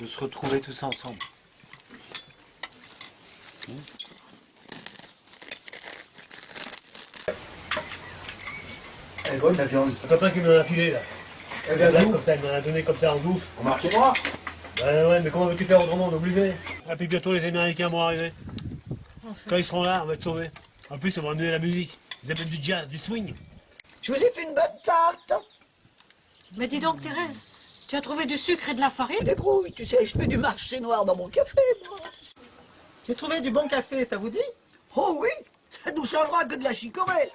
de se retrouver tous ensemble. Elle est bonne la viande. Un copain qui m'en a filé là. Elle vient d'où? Comme ça, il m'en a donné comme ça en bouffe. Au marché noir? Ouais, mais comment veux-tu faire autrement? On est obligé. Ah, puis bientôt les Américains vont arriver. Quand ils seront là, on va être sauvés. En plus, ils vont amener la musique. Ils amènent du jazz, du swing. Je vous ai fait une bonne tarte. Mais dis donc, Thérèse, tu as trouvé du sucre et de la farine? Débrouille, tu sais, je fais du marché noir dans mon café, moi. J'ai trouvé du bon café, ça vous dit? Oh oui, ça nous changera que de la chicorée.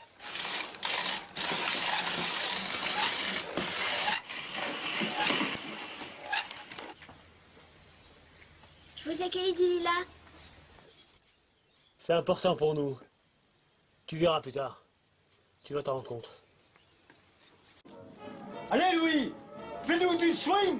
Je vous ai cueilli du lilas. C'est important pour nous. Tu verras plus tard. Tu vas t'en rendre compte. Allez, Louis, fais-nous du swing.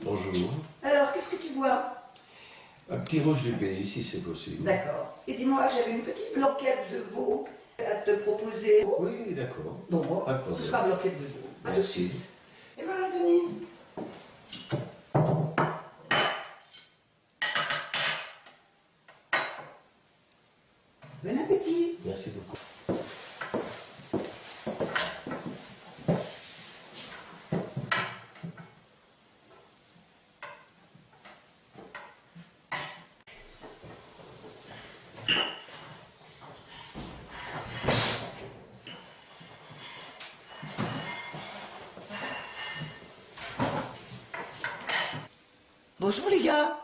Bonjour. Alors, qu'est-ce que tu bois? Un petit rouge du pays, si c'est possible. D'accord. Et dis-moi, j'avais une petite blanquette de veau à te proposer. Oui, d'accord. Bon, bon, Pas de ce problème. sera blanquette de veau. À tout de Merci. suite. Et voilà, Denis. Bon appétit. Merci beaucoup. Bonjour les gars.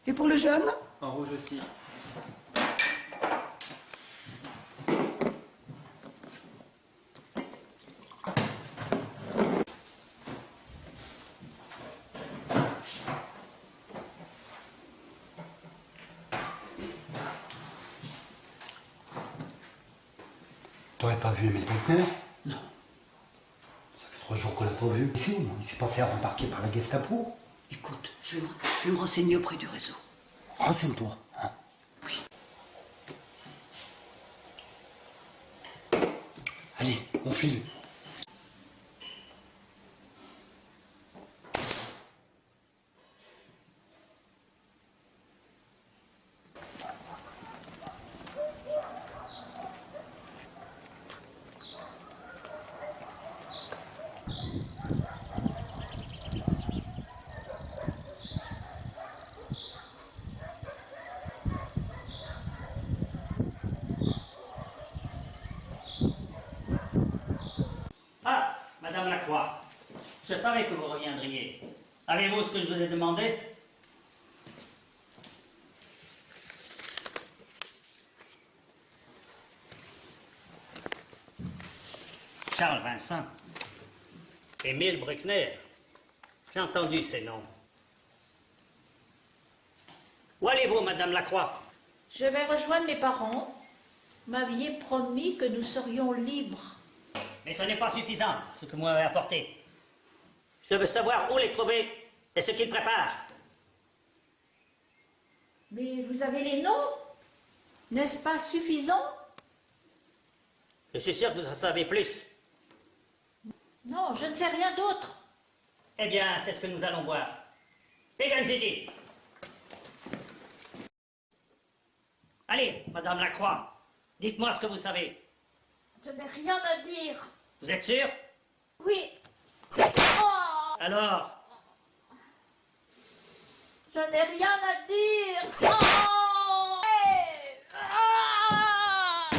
Et pour le jeune? En rouge aussi. T'aurais pas vu Émile Bruckner? Non. Ça fait 3 jours qu'on l'a pas vu. Ici, il s'est pas fait remarquer par la Gestapo. Écoute, je vais me renseigner auprès du réseau. Renseigne-toi. Hein. Oui. Allez, on file. Ah, Madame Lacroix, Je savais que vous reviendriez. Avez-vous ce que je vous ai demandé? Charles Vincent. Émile Bruckner. J'ai entendu ces noms. Où allez-vous, Madame Lacroix? Je vais rejoindre mes parents. Vous m'aviez promis que nous serions libres. Mais ce n'est pas suffisant, ce que vous m'avez apporté. Je veux savoir où les trouver et ce qu'ils préparent. Mais vous avez les noms? N'est-ce pas suffisant? Je suis sûr que vous en savez plus. Non, je ne sais rien d'autre. Eh bien, c'est ce que nous allons voir. Peganzidi. Allez, Madame Lacroix, dites-moi ce que vous savez. Je n'ai rien à dire. Vous êtes sûr? Oui. Oh, Alors, je n'ai rien à dire. Oh, hey, ah.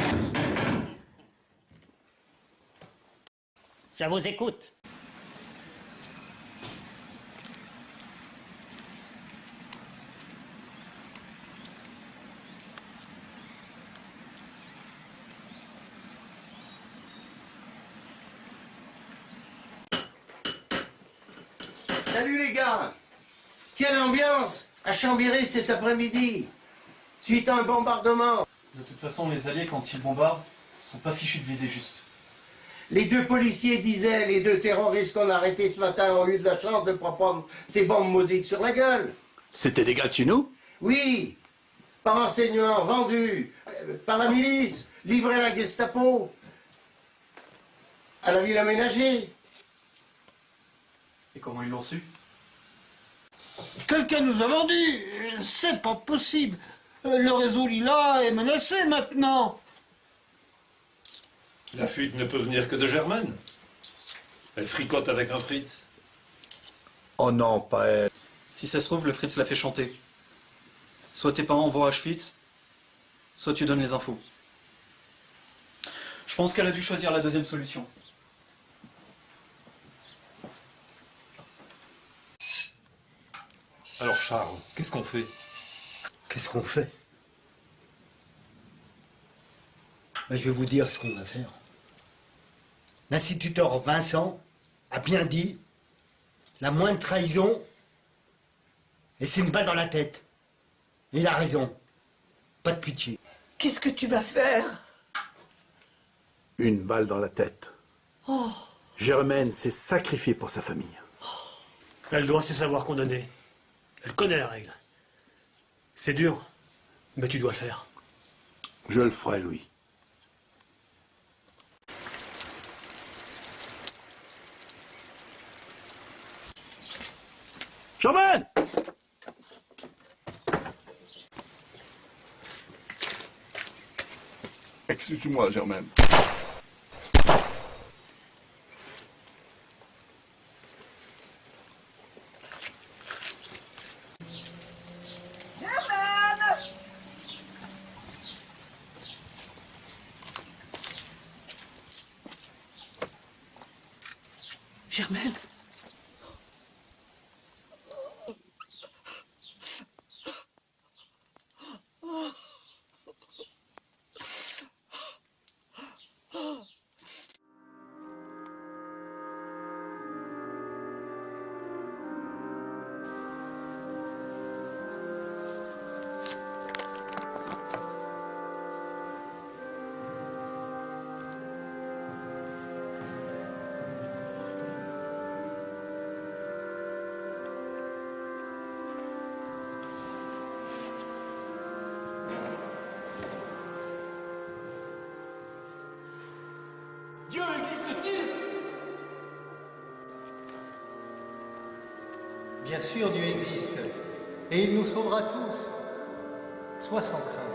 je vous écoute. Salut les gars! Quelle ambiance à Chambéry cet après-midi, suite à un bombardement. De toute façon, les Alliés, quand ils bombardent, sont pas fichus de viser juste. Les deux policiers disaient, les deux terroristes qu'on a arrêtés ce matin ont eu de la chance de ne pas prendre ces bombes maudites sur la gueule. C'était des gars de chez nous? Oui, par renseignement, vendus, par la milice, livrés à la Gestapo, à la ville aménagée. Et comment ils l'ont su? Quelqu'un nous a vendu. C'est pas possible. Le réseau Lila est menacé maintenant. La fuite ne peut venir que de Germaine. Elle fricote avec un Fritz. Oh non, pas elle. Si ça se trouve, le Fritz l'a fait chanter. Soit tes parents vont à Auschwitz, soit tu donnes les infos. Je pense qu'elle a dû choisir la deuxième solution. Alors Charles, qu'est-ce qu'on fait? Qu'est-ce qu'on fait? Ben, je vais vous dire ce qu'on va faire. L'instituteur Vincent a bien dit la moindre trahison, et c'est une balle dans la tête. Et il a raison. Pas de pitié. Qu'est-ce que tu vas faire? Une balle dans la tête. Oh. Germaine s'est sacrifiée pour sa famille. Elle doit se savoir condamner. Elle connaît la règle. C'est dur, mais tu dois le faire. Je le ferai, Louis. Germaine! Excuse-moi, Germaine. Germaine? Dieu existe-t-il? Bien sûr, Dieu existe. Et il nous sauvera tous. Sois sans crainte.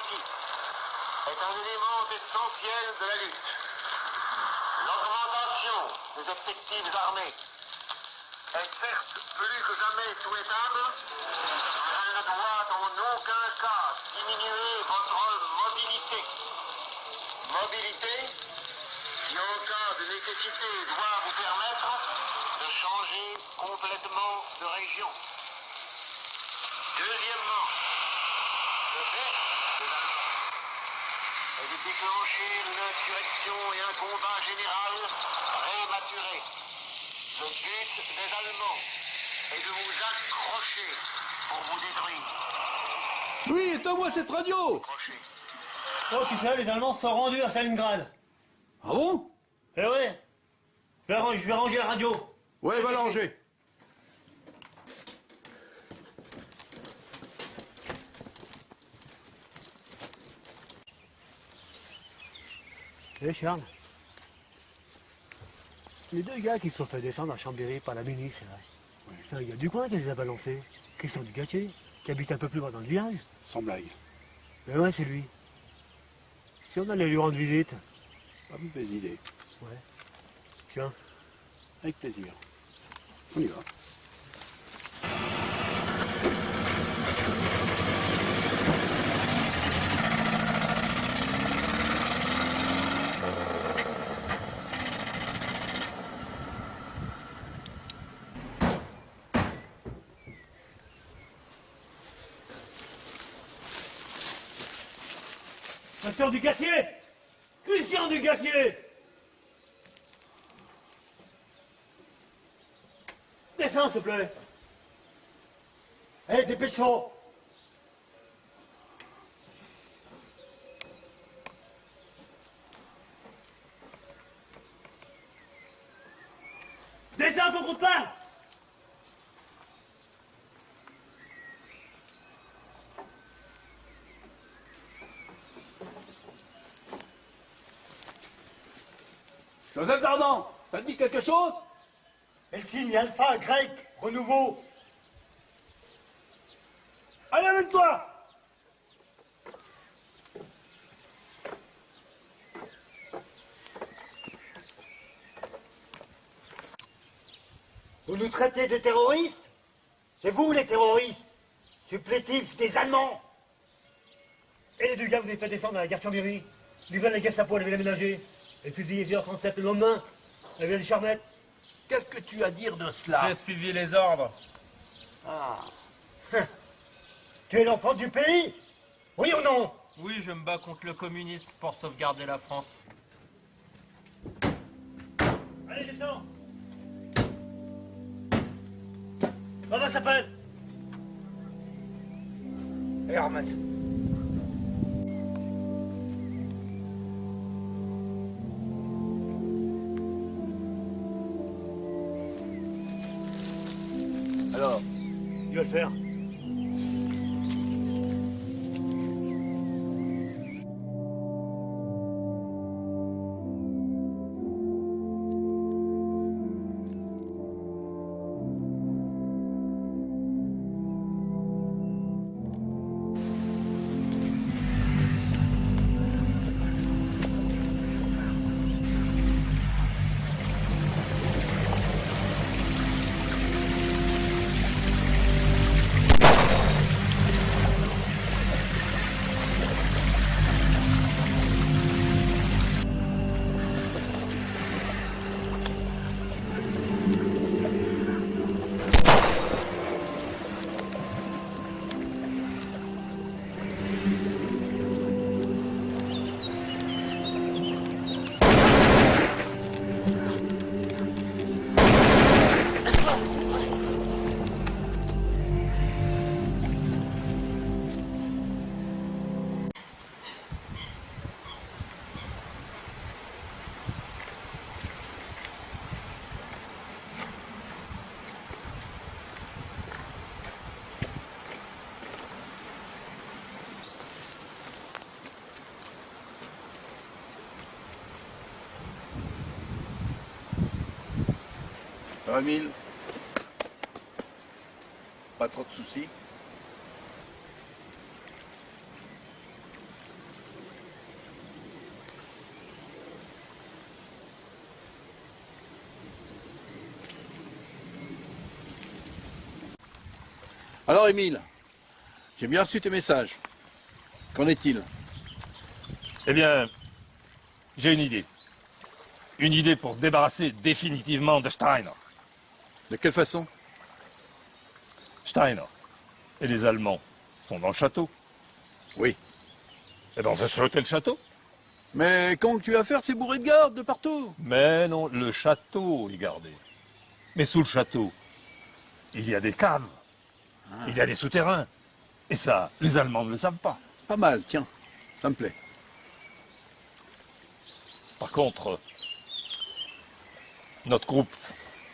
politique est un élément essentiel de la lutte. L'augmentation des effectifs armés est certes plus que jamais souhaitable, mais elle ne doit en aucun cas diminuer votre mobilité. Mobilité qui, en cas de nécessité, doit vous permettre de changer complètement de région. Deuxièmement, le but des Allemands est de déclencher une insurrection et un combat général prématuré. Le but des Allemands est de vous accrocher pour vous détruire. Oui, éteins-moi cette radio! Oh, tu sais, les Allemands se sont rendus à Stalingrad. Ah bon? Eh ouais. Je vais ranger la radio. Ouais, va la ranger. Eh Charles, les deux gars qui se sont fait descendre à Chambéry par la milice, c'est un gars du coin qui les a balancés. Christian Dugattier, qui habite un peu plus loin dans le village. Sans blague. Ben ouais, c'est lui. Si on allait lui rendre visite. Pas une mauvaise idée. Ouais. Tiens. Avec plaisir. On y va. Christian Dugattier! Christian Dugattier! Descends, s'il te plaît. Hé, dépêche-toi. Descends, faut qu'on te parle. Joseph Dardan, ça te dit quelque chose? Elle signe Alpha, grec, renouveau. Allez, amène-toi! Vous nous traitez de terroristes? C'est vous les terroristes, supplétifs des Allemands. Et les deux gars, vous les faites descendre à la gare de Chambéry. Livrez la Gestapo, elle avait aménagé. Et fusillé 10h37 le lendemain, elle vient de Charmette. Qu'est-ce que tu as à dire de cela? J'ai suivi les ordres. Ah. Tu es l'enfant du pays? Oui ou non? Oui, je me bats contre le communisme pour sauvegarder la France. Allez, descends. Comment ça s'appelle? Et ramasse. Alors? Je vais le faire. Ramil, pas trop de soucis? Alors, Émile, j'ai bien reçu tes messages. Qu'en est-il? Eh bien, j'ai une idée. Une idée pour se débarrasser définitivement de Steiner. De quelle façon? Steiner et les Allemands sont dans le château. Oui. Eh bien, on fait sauter le château. Mais quand tu vas faire ces bourrées de garde de partout? Mais non, le château est gardé. Mais sous le château, il y a des caves. Il y a des souterrains. Et ça, les Allemands ne le savent pas. Pas mal, tiens. Ça me plaît. Par contre, notre groupe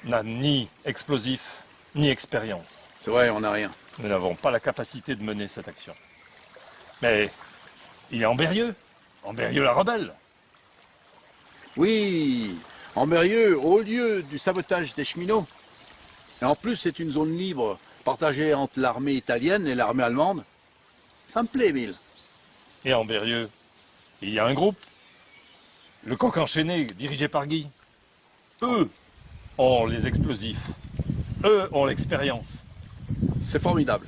n'a ni explosifs, ni expérience. C'est vrai, on n'a rien. Nous n'avons pas la capacité de mener cette action. Mais il y a Ambérieux. Ambérieux la rebelle. Oui, Ambérieux, au lieu du sabotage des cheminots. Et en plus, c'est une zone libre, partagée entre l'armée italienne et l'armée allemande. Ça me plaît, Émile. Et à Ambérieux, il y a un groupe. Le coq enchaîné, dirigé par Guy. Eux ont les explosifs. Eux ont l'expérience. C'est formidable.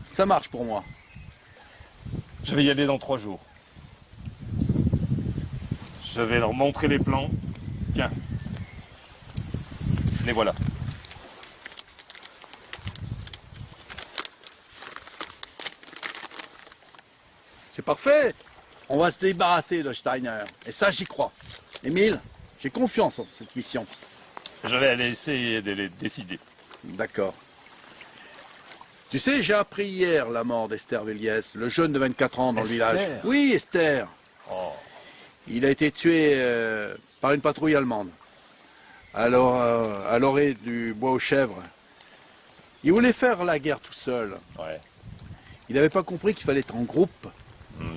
Ça marche pour moi. Je vais y aller dans 3 jours. Je vais leur montrer les plans. Tiens. Les voilà. C'est parfait. On va se débarrasser de Steiner. Et ça, j'y crois. Émile, j'ai confiance en cette mission. Je vais aller essayer de les décider. D'accord. Tu sais, j'ai appris hier la mort d'Esther Véliès, le jeune de 24 ans dans le village. Oui, Esther. Oh. Il a été tué par une patrouille allemande. Alors, à l'orée du bois aux chèvres. Il voulait faire la guerre tout seul. Ouais. Il n'avait pas compris qu'il fallait être en groupe.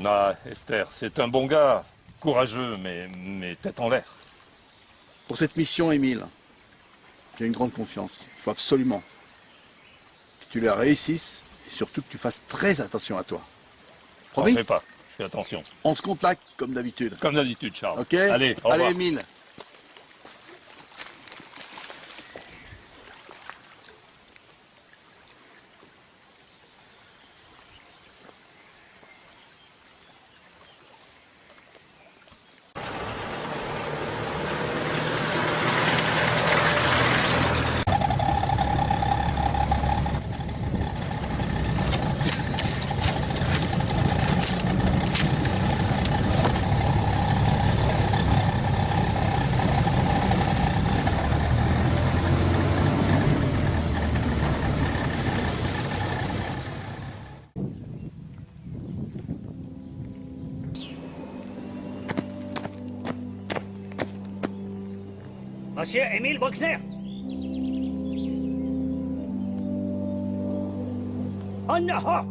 Ah, Esther, c'est un bon gars, courageux, mais tête en l'air. Pour cette mission, Émile, j'ai une grande confiance. Il faut absolument que tu la réussisses et surtout que tu fasses très attention à toi. Promis? T'en fais pas, je fais attention. On se contacte comme d'habitude. Comme d'habitude, Charles. Ok? Allez, au revoir. Allez, Émile. Monsieur Émile Bruckner. Oh non!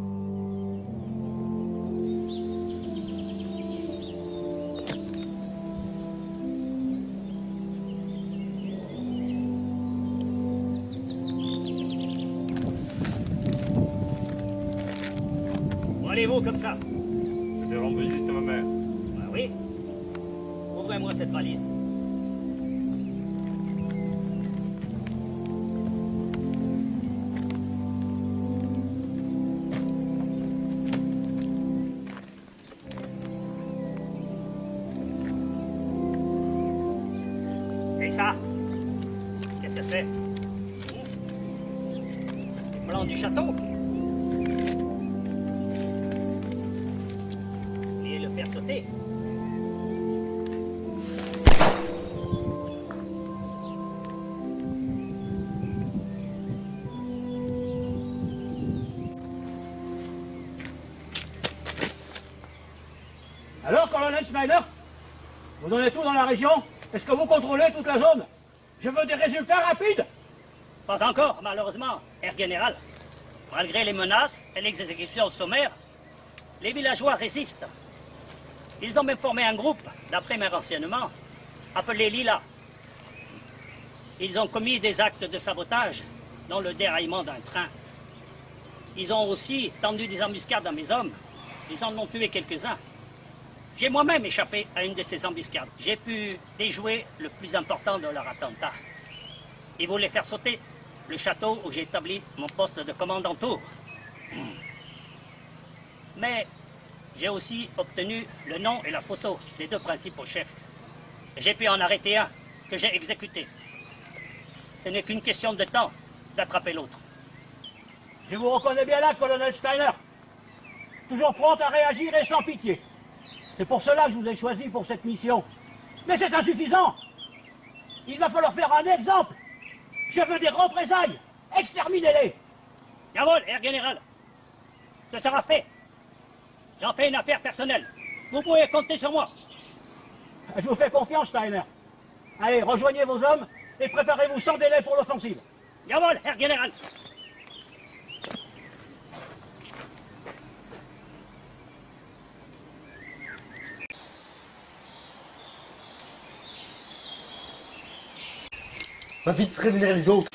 Où allez-vous comme ça? Je vais rendre visite à ma mère. Ah oui? Ouvrez-moi cette valise. Et ça? Qu'est-ce que c'est? Les plans du château? Et le faire sauter? Alors, colonel Schneider, vous en êtes où dans la région? Est-ce que vous contrôlez toute la zone? Je veux des résultats rapides. Pas encore, malheureusement, Herr Général. Malgré les menaces et les exécutions sommaires, les villageois résistent. Ils ont même formé un groupe, d'après mes renseignements, appelé Lila. Ils ont commis des actes de sabotage, dont le déraillement d'un train. Ils ont aussi tendu des embuscades à mes hommes. Ils en ont tué quelques-uns. J'ai moi-même échappé à une de ces embuscades. J'ai pu déjouer le plus important de leur attentat. Ils voulaient faire sauter le château où j'ai établi mon poste de commandant tour. Mais j'ai aussi obtenu le nom et la photo des deux principaux chefs. J'ai pu en arrêter un que j'ai exécuté. Ce n'est qu'une question de temps d'attraper l'autre. Je vous reconnais bien là, colonel Steiner. Toujours prompt à réagir et sans pitié. C'est pour cela que je vous ai choisi pour cette mission. Mais c'est insuffisant. Il va falloir faire un exemple. Je veux des représailles. Exterminez-les. Jawohl, Herr Général. Ce sera fait. J'en fais une affaire personnelle. Vous pouvez compter sur moi. Je vous fais confiance, Steiner. Allez, rejoignez vos hommes et préparez-vous sans délai pour l'offensive. Jawohl, Herr Général. Va vite prévenir les autres.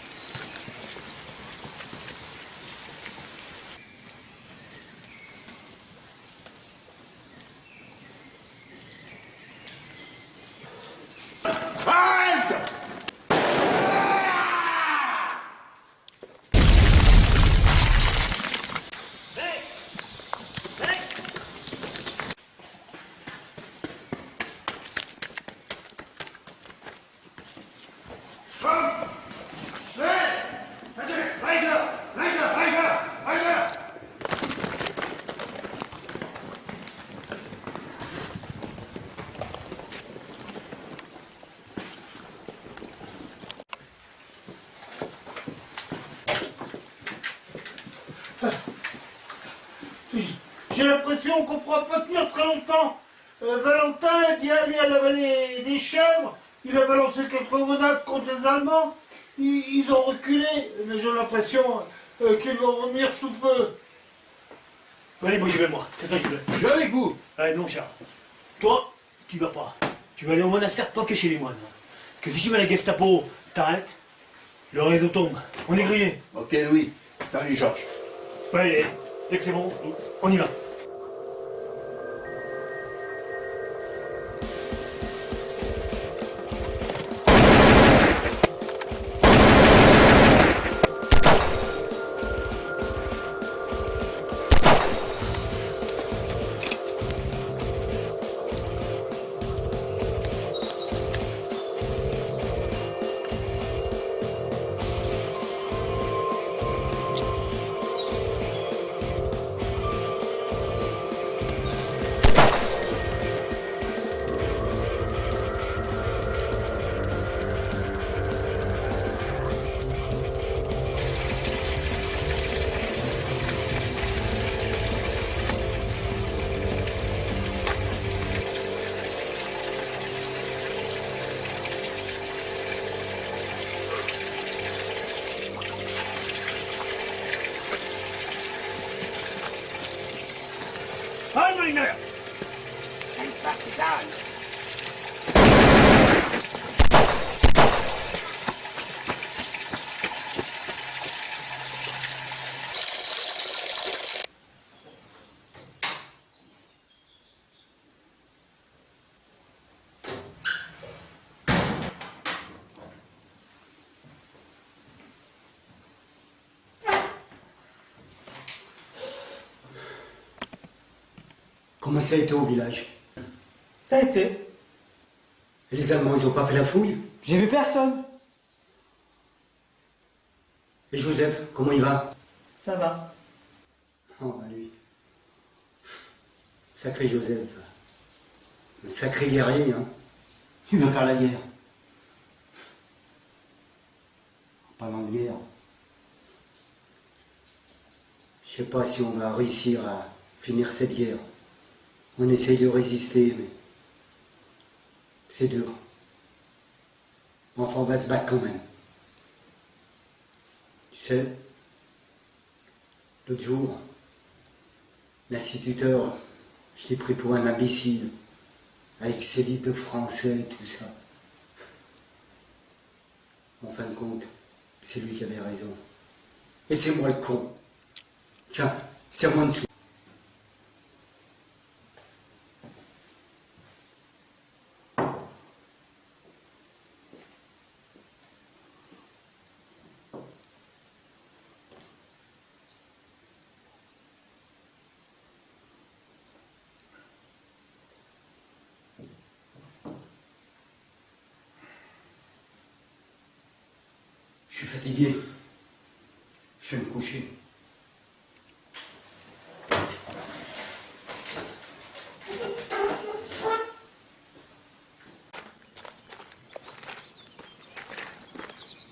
Halte! J'ai l'impression qu'on ne pourra pas tenir très longtemps. Valentin est bien allé à la vallée des Chèvres. Il a balancé quelques grenades contre les Allemands. Ils ont reculé, mais j'ai l'impression qu'ils vont revenir sous peu. Allez, moi j'y vais, moi. C'est ça, j'y vais. Je vais avec vous. Allez, non, Charles. Toi, tu vas pas. Tu vas aller au monastère, pas que chez les moines. Que si jamais la Gestapo t'arrête, le réseau tombe. On est grillé. Ok, Louis. Salut, Georges. Ouais, allez, dès que c'est bon, on y va. Heiner! Ein Partisan! Comment ça a été au village? Ça a été. Et les Allemands, ils ont pas fait la fouille? J'ai vu personne. Et Joseph, comment il va? Ça va. Oh, bah lui. Sacré Joseph. Un sacré guerrier, hein. Tu veux faire la guerre? En parlant de guerre, je sais pas si on va réussir à finir cette guerre. On essaye de résister, mais c'est dur. Enfin, on va se battre quand même. Tu sais, l'autre jour, l'instituteur, je l'ai pris pour un imbécile, avec ses livres de français et tout ça. En fin de compte, c'est lui qui avait raison. Et c'est moi le con. Tiens, c'est moi en dessous. suis fatigué. Je vais me coucher.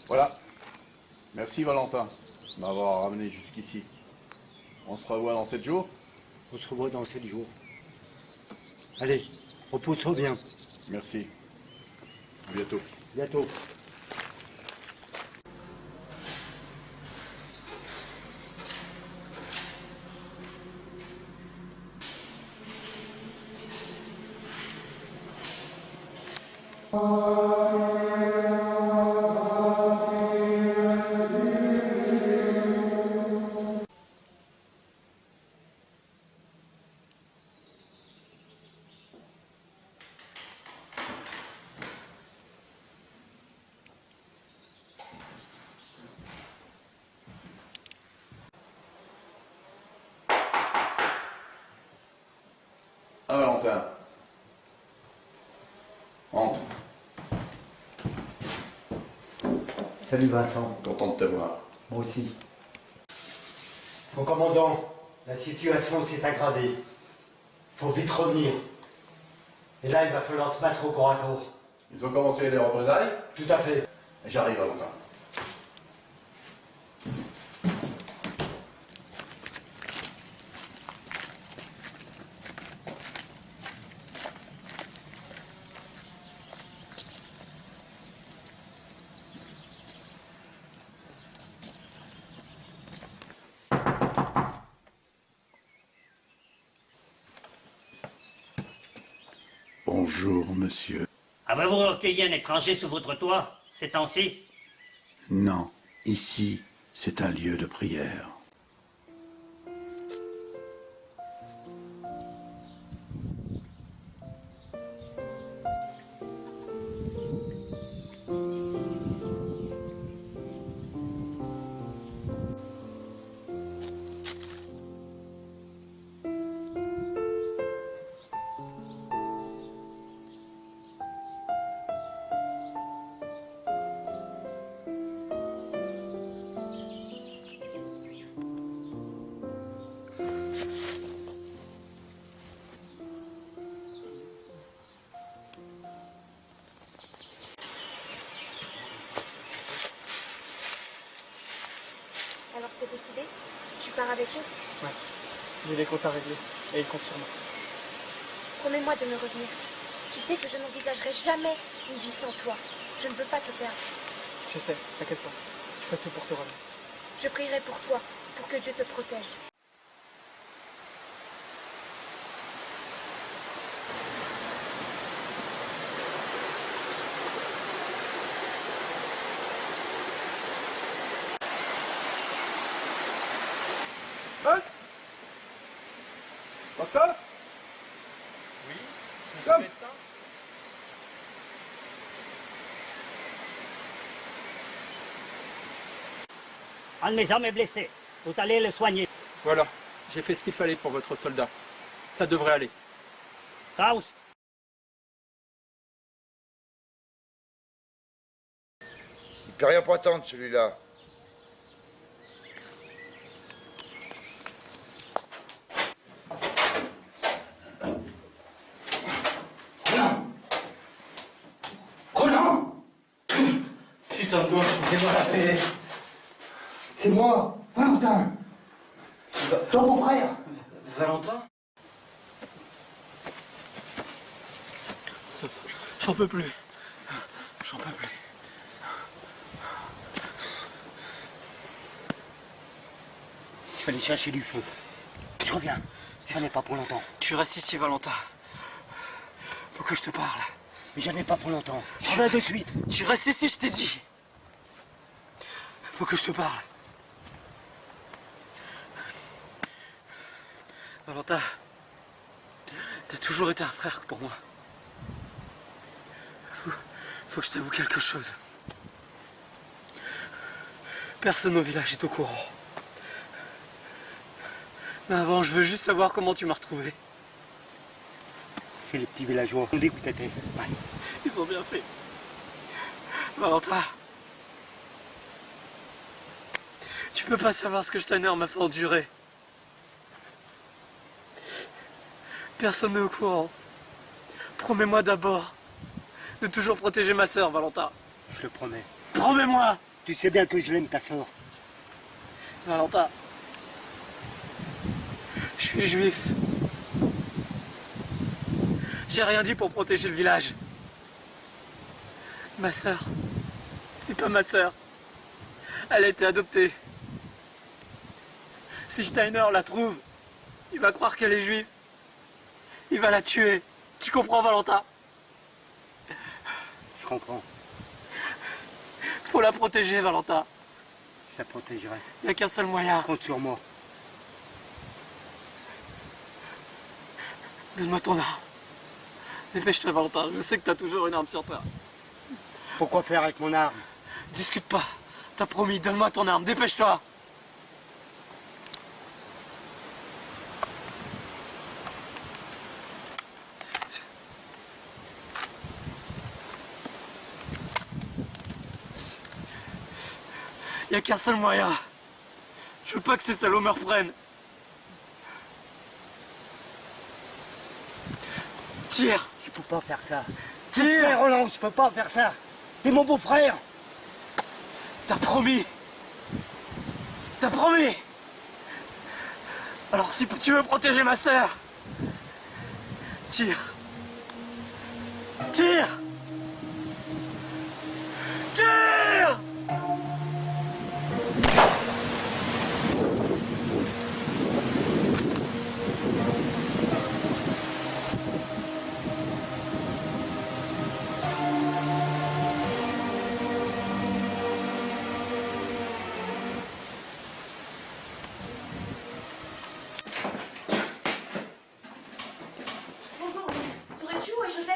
Voilà. Merci Valentin de m'avoir ramené jusqu'ici. On se revoit dans 7 jours? On se revoit dans 7 jours. Allez, repose-toi bien. Merci. À bientôt. Bientôt. Ah Valentin. Entre. Salut Vincent. Content de te voir. Moi aussi. Mon commandant, la situation s'est aggravée. Faut vite revenir. Et là, il va falloir se battre au corps à corps. Ils ont commencé les représailles? Tout à fait. J'arrive Valentin. Bonjour, monsieur. Avez-vous recueilli un étranger sous votre toit, ces temps-ci? Non, ici, c'est un lieu de prière. Alors c'est décidé? Tu pars avec eux? Ouais. J'ai les comptes à régler et ils comptent sur moi. Promets-moi de me revenir. Tu sais que je n'envisagerai jamais une vie sans toi. Je ne veux pas te perdre. Je sais, t'inquiète pas. Je ferai tout pour te revenir. Je prierai pour toi, pour que Dieu te protège. Docteur? Oui, monsieur le médecin? Un de mes hommes est blessé. Vous allez le soigner. Voilà, j'ai fait ce qu'il fallait pour votre soldat. Ça devrait aller. Faust. Il peut rien prétendre, celui-là. Roland! Putain de gauche, fais-moi la paix. C'est moi, Valentin. Ton beau-frère. Valentin? J'en peux plus. J'en peux plus. Je vais aller chercher du feu. Je reviens. J'en ai pas pour longtemps. Tu restes ici, Valentin. Faut que je te parle. Mais j'en ai pas pour longtemps. Je reviens de suite. Tu restes ici, je t'ai dit. Faut que je te parle. Valentin, t'as toujours été un frère pour moi. Faut que je t'avoue quelque chose. Personne au village est au courant. Mais avant, je veux juste savoir comment tu m'as retrouvé. C'est les petits villageois. On dit où t'étais. Ouais. Ils ont bien fait. Valentin, Tu peux pas savoir ce que Steiner m'a fait endurer. Personne n'est au courant. Promets-moi d'abord de toujours protéger ma sœur, Valentin. Je le promets. Promets-moi! Tu sais bien que je l'aime, ta sœur. Valentin, je suis juif. J'ai rien dit pour protéger le village. Ma sœur, c'est pas ma sœur. Elle a été adoptée. Si Steiner la trouve, il va croire qu'elle est juive. Il va la tuer. Tu comprends, Valentin? Je comprends. Faut la protéger, Valentin. Je la protégerai. Il n'y a qu'un seul moyen. Compte sur moi. Donne-moi ton arme. Dépêche-toi, Valentin. Je sais que t'as toujours une arme sur toi. Pourquoi faire avec mon arme? Discute pas. T'as promis, donne-moi ton arme. Dépêche-toi. Il n'y a qu'un seul moyen. Je veux pas que ces salauds me reprennent. Tire. Je peux pas faire ça. Tire. Roland, je peux pas faire ça. T'es mon beau-frère. T'as promis. T'as promis. Alors si tu veux protéger ma sœur, tire. Tire. Tire. Bonjour, saurais-tu où est Joseph?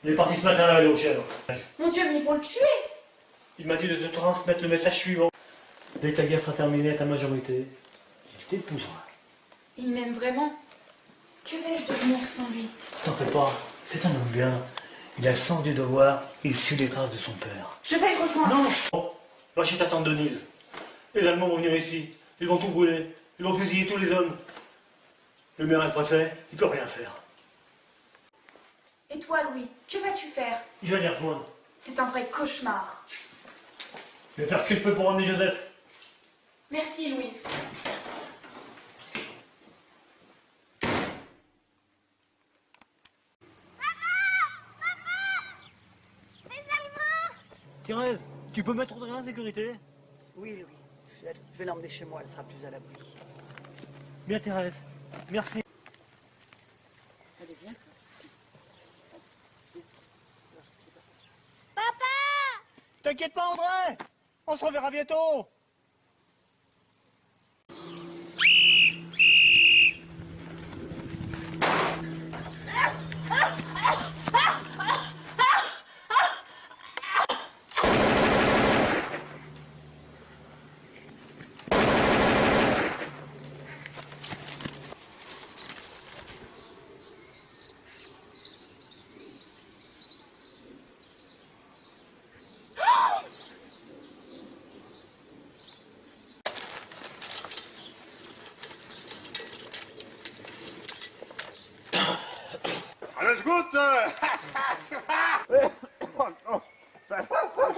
Il est parti ce matin aller aux chèvres. Mon Dieu, mais ils vont le tuer! Il m'a dit de te transmettre le message suivant. Dès que la guerre sera terminée à ta majorité, il t'épousera. Il m'aime vraiment. Que vais-je devenir sans lui? T'en fais pas, c'est un homme bien. Il a le sens du devoir et il suit les traces de son père. Je vais le rejoindre. Non. Va chez ta tante Denise. Les Allemands vont venir ici. Ils vont tout brûler. Ils vont fusiller tous les hommes. Le maire et le préfet, il peut rien faire. Et toi, Louis, que vas-tu faire? Je vais les rejoindre. C'est un vrai cauchemar. Je vais faire ce que je peux pour emmener Joseph. Merci, Louis. Thérèse, tu peux mettre Audrey en sécurité? Oui, Louis. Je vais l'emmener chez moi, elle sera plus à l'abri. Bien, Thérèse. Merci. Allez, viens. T'inquiète pas, Audrey. On se reverra bientôt. Alles gut!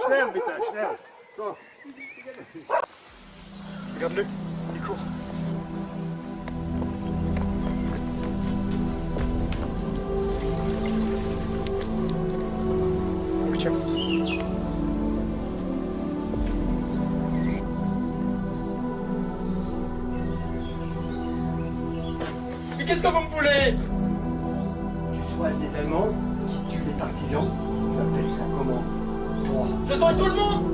Schnell, bitte, schnell. So. Regarde-le, il court. Tiens. Mais qu'est-ce que vous me voulez? Tu soignes les Allemands qui tuent les partisans. Tu appelles ça comment? Toi. Je soigne tout le monde!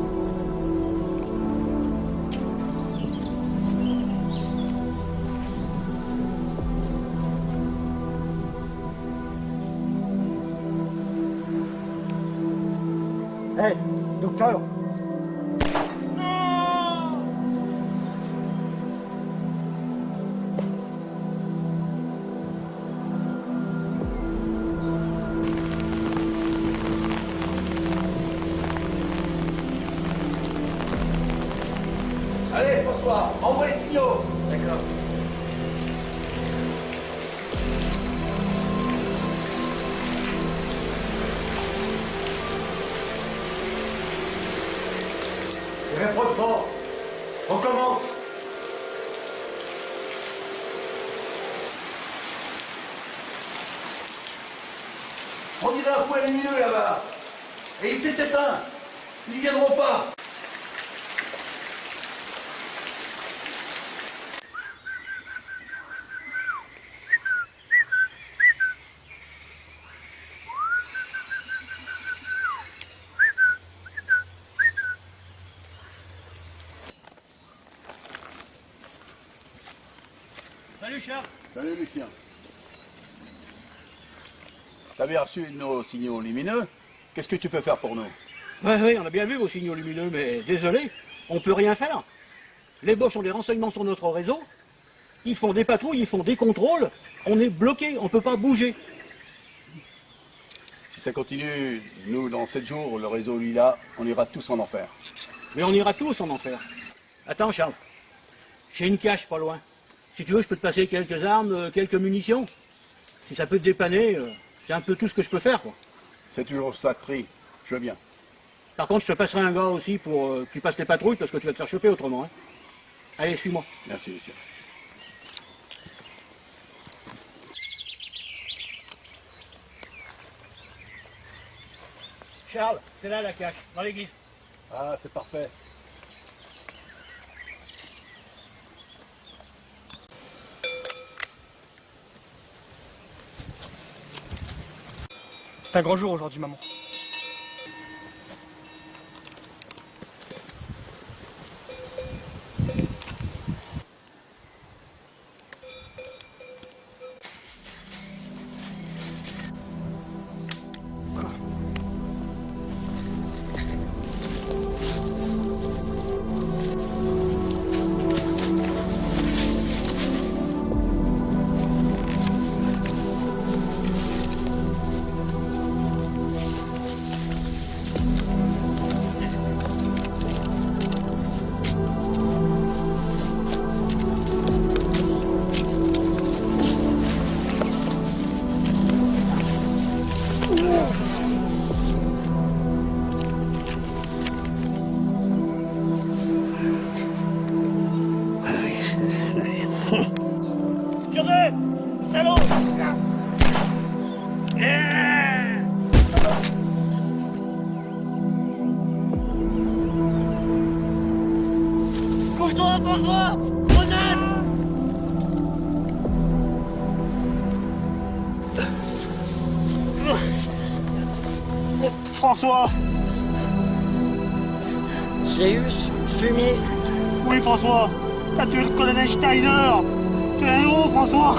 Hé, docteur! Allez, François, envoie les signaux. D'accord. Réponds pas. On commence. On dirait un point lumineux là-bas. Et il s'est éteint. Ils ne viendront pas. Salut Charles. Salut Lucien. T'avais reçu nos signaux lumineux. Qu'est-ce que tu peux faire pour nous? Oui, on a bien vu vos signaux lumineux, mais désolé, on peut rien faire. Les Boches ont des renseignements sur notre réseau, ils font des patrouilles, ils font des contrôles, on est bloqué, on ne peut pas bouger. Si ça continue, nous, dans 7 jours, le réseau, lui, là, on ira tous en enfer. Mais on ira tous en enfer. Attends Charles, j'ai une cache pas loin. Si tu veux, je peux te passer quelques armes, quelques munitions. Si ça peut te dépanner, c'est un peu tout ce que je peux faire, quoi. C'est toujours ça de prix, je veux bien. Par contre, je te passerai un gars aussi pour que tu passes les patrouilles, parce que tu vas te faire choper autrement. Hein. Allez, suis-moi. Merci, monsieur. Charles, c'est là la cache, dans l'église. Ah, c'est parfait. C'est un grand jour aujourd'hui, maman. Joseph, salaud! Couche-toi, François! Grenade! François! Zeus, fumier. Oui, François! T'as tué le colonel Steiner! Tu es un héros, François!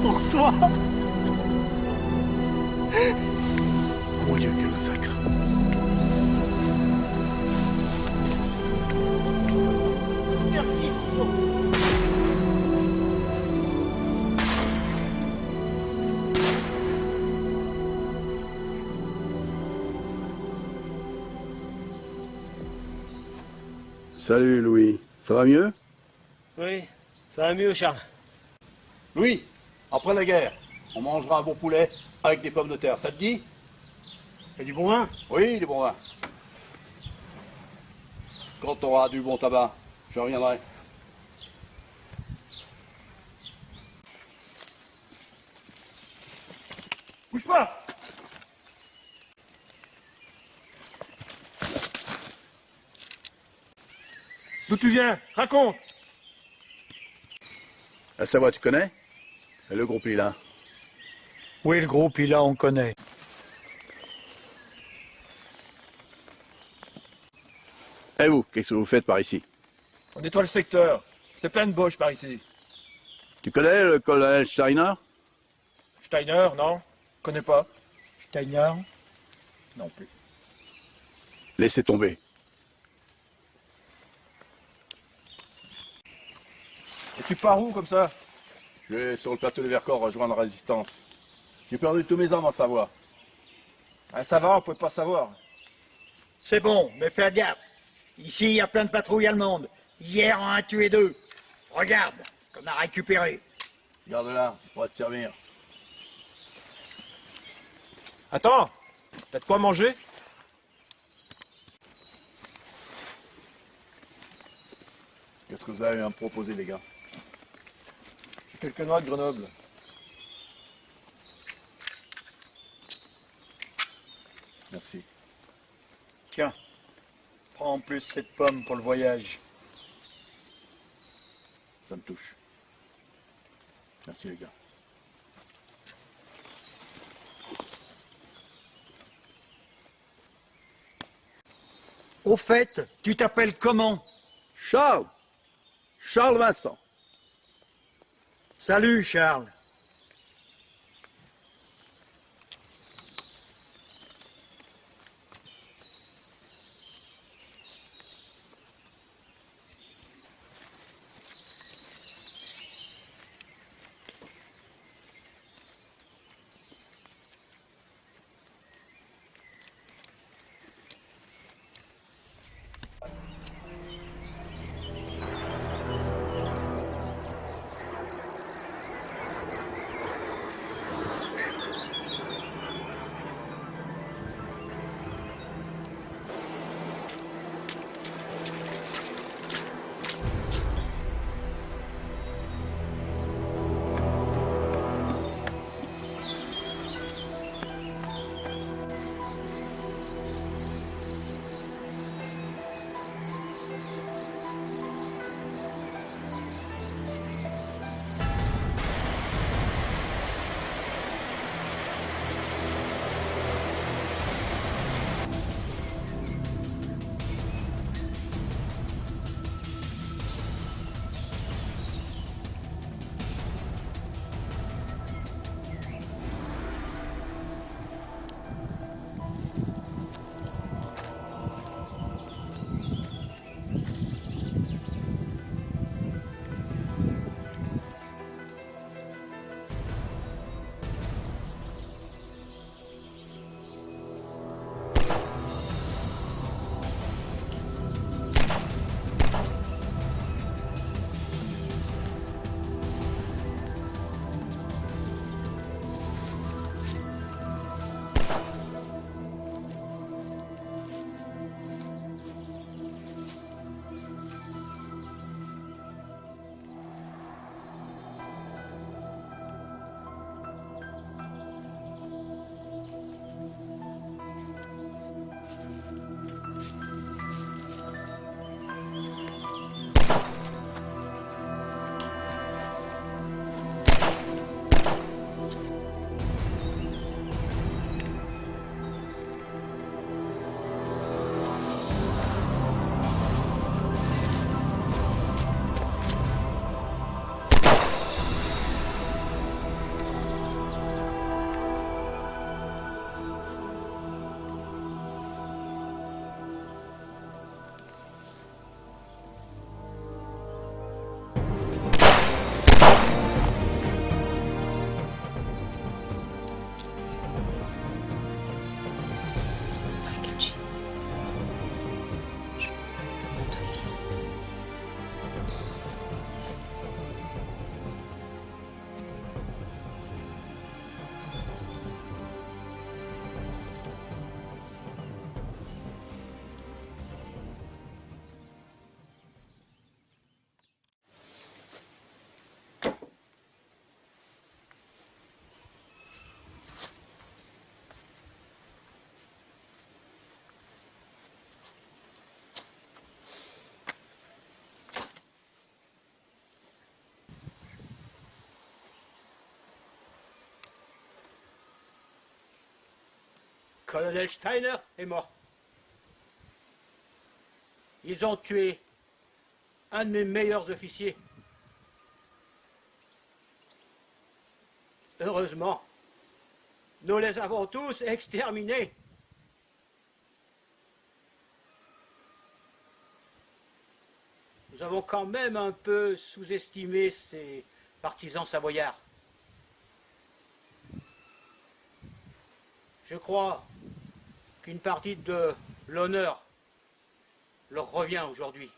François! Mon Dieu, quel massacre! Merci! Salut Louis, ça va mieux? Oui, ça va mieux, Charles. Louis, après la guerre, on mangera un bon poulet avec des pommes de terre, ça te dit? Et du bon vin? Oui, du bon vin. Quand on aura du bon tabac, je reviendrai. Bouge pas! D'où tu viens? Raconte! La Savoie, tu connais? Et le groupe Lila? Oui, le groupe, là, on connaît. Et vous, qu'est-ce que vous faites par ici? On nettoie le secteur. C'est plein de Boches par ici. Tu connais le colonel Steiner? Steiner, non? Connais pas. Steiner? Non plus. Laissez tomber. Et tu pars où comme ça? Je vais sur le plateau de Vercors rejoindre la résistance. J'ai perdu tous mes armes en Savoie. Ah, ça va, on peut pas savoir. C'est bon, mais fais gaffe. Ici, il y a plein de patrouilles allemandes. Hier, on a tué 2. Regarde ce qu'on a récupéré. Garde là, on va te servir. Attends, t'as de quoi manger? Qu'est-ce que vous avez à me proposer, les gars? J'ai quelques noix de Grenoble. Merci. Tiens, prends en plus cette pomme pour le voyage. Ça me touche. Merci, les gars. Au fait, tu t'appelles comment? Charles. Charles Vincent. Salut, Charles. Colonel Steiner est mort. Ils ont tué un de mes meilleurs officiers. Heureusement, nous les avons tous exterminés. Nous avons quand même un peu sous-estimé ces partisans savoyards. Je crois qu'une partie de l'honneur leur revient aujourd'hui.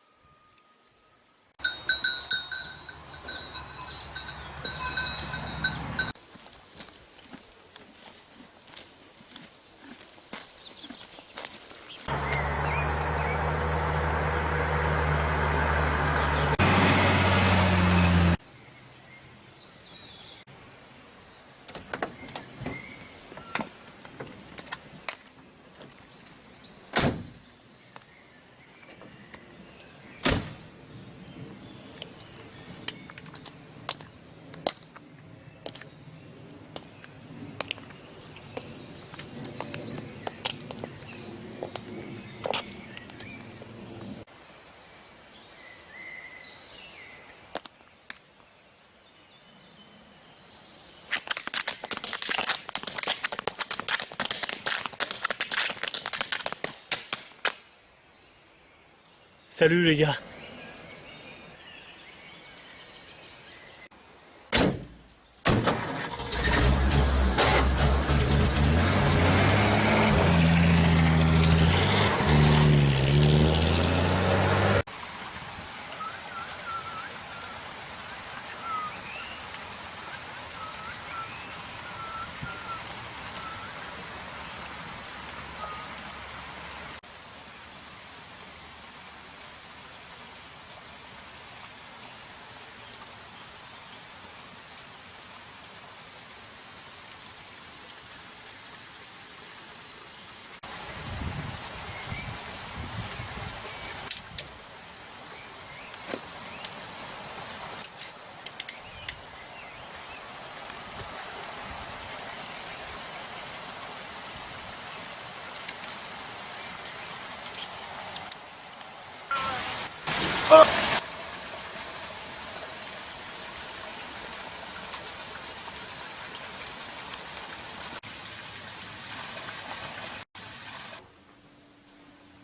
Salut les gars.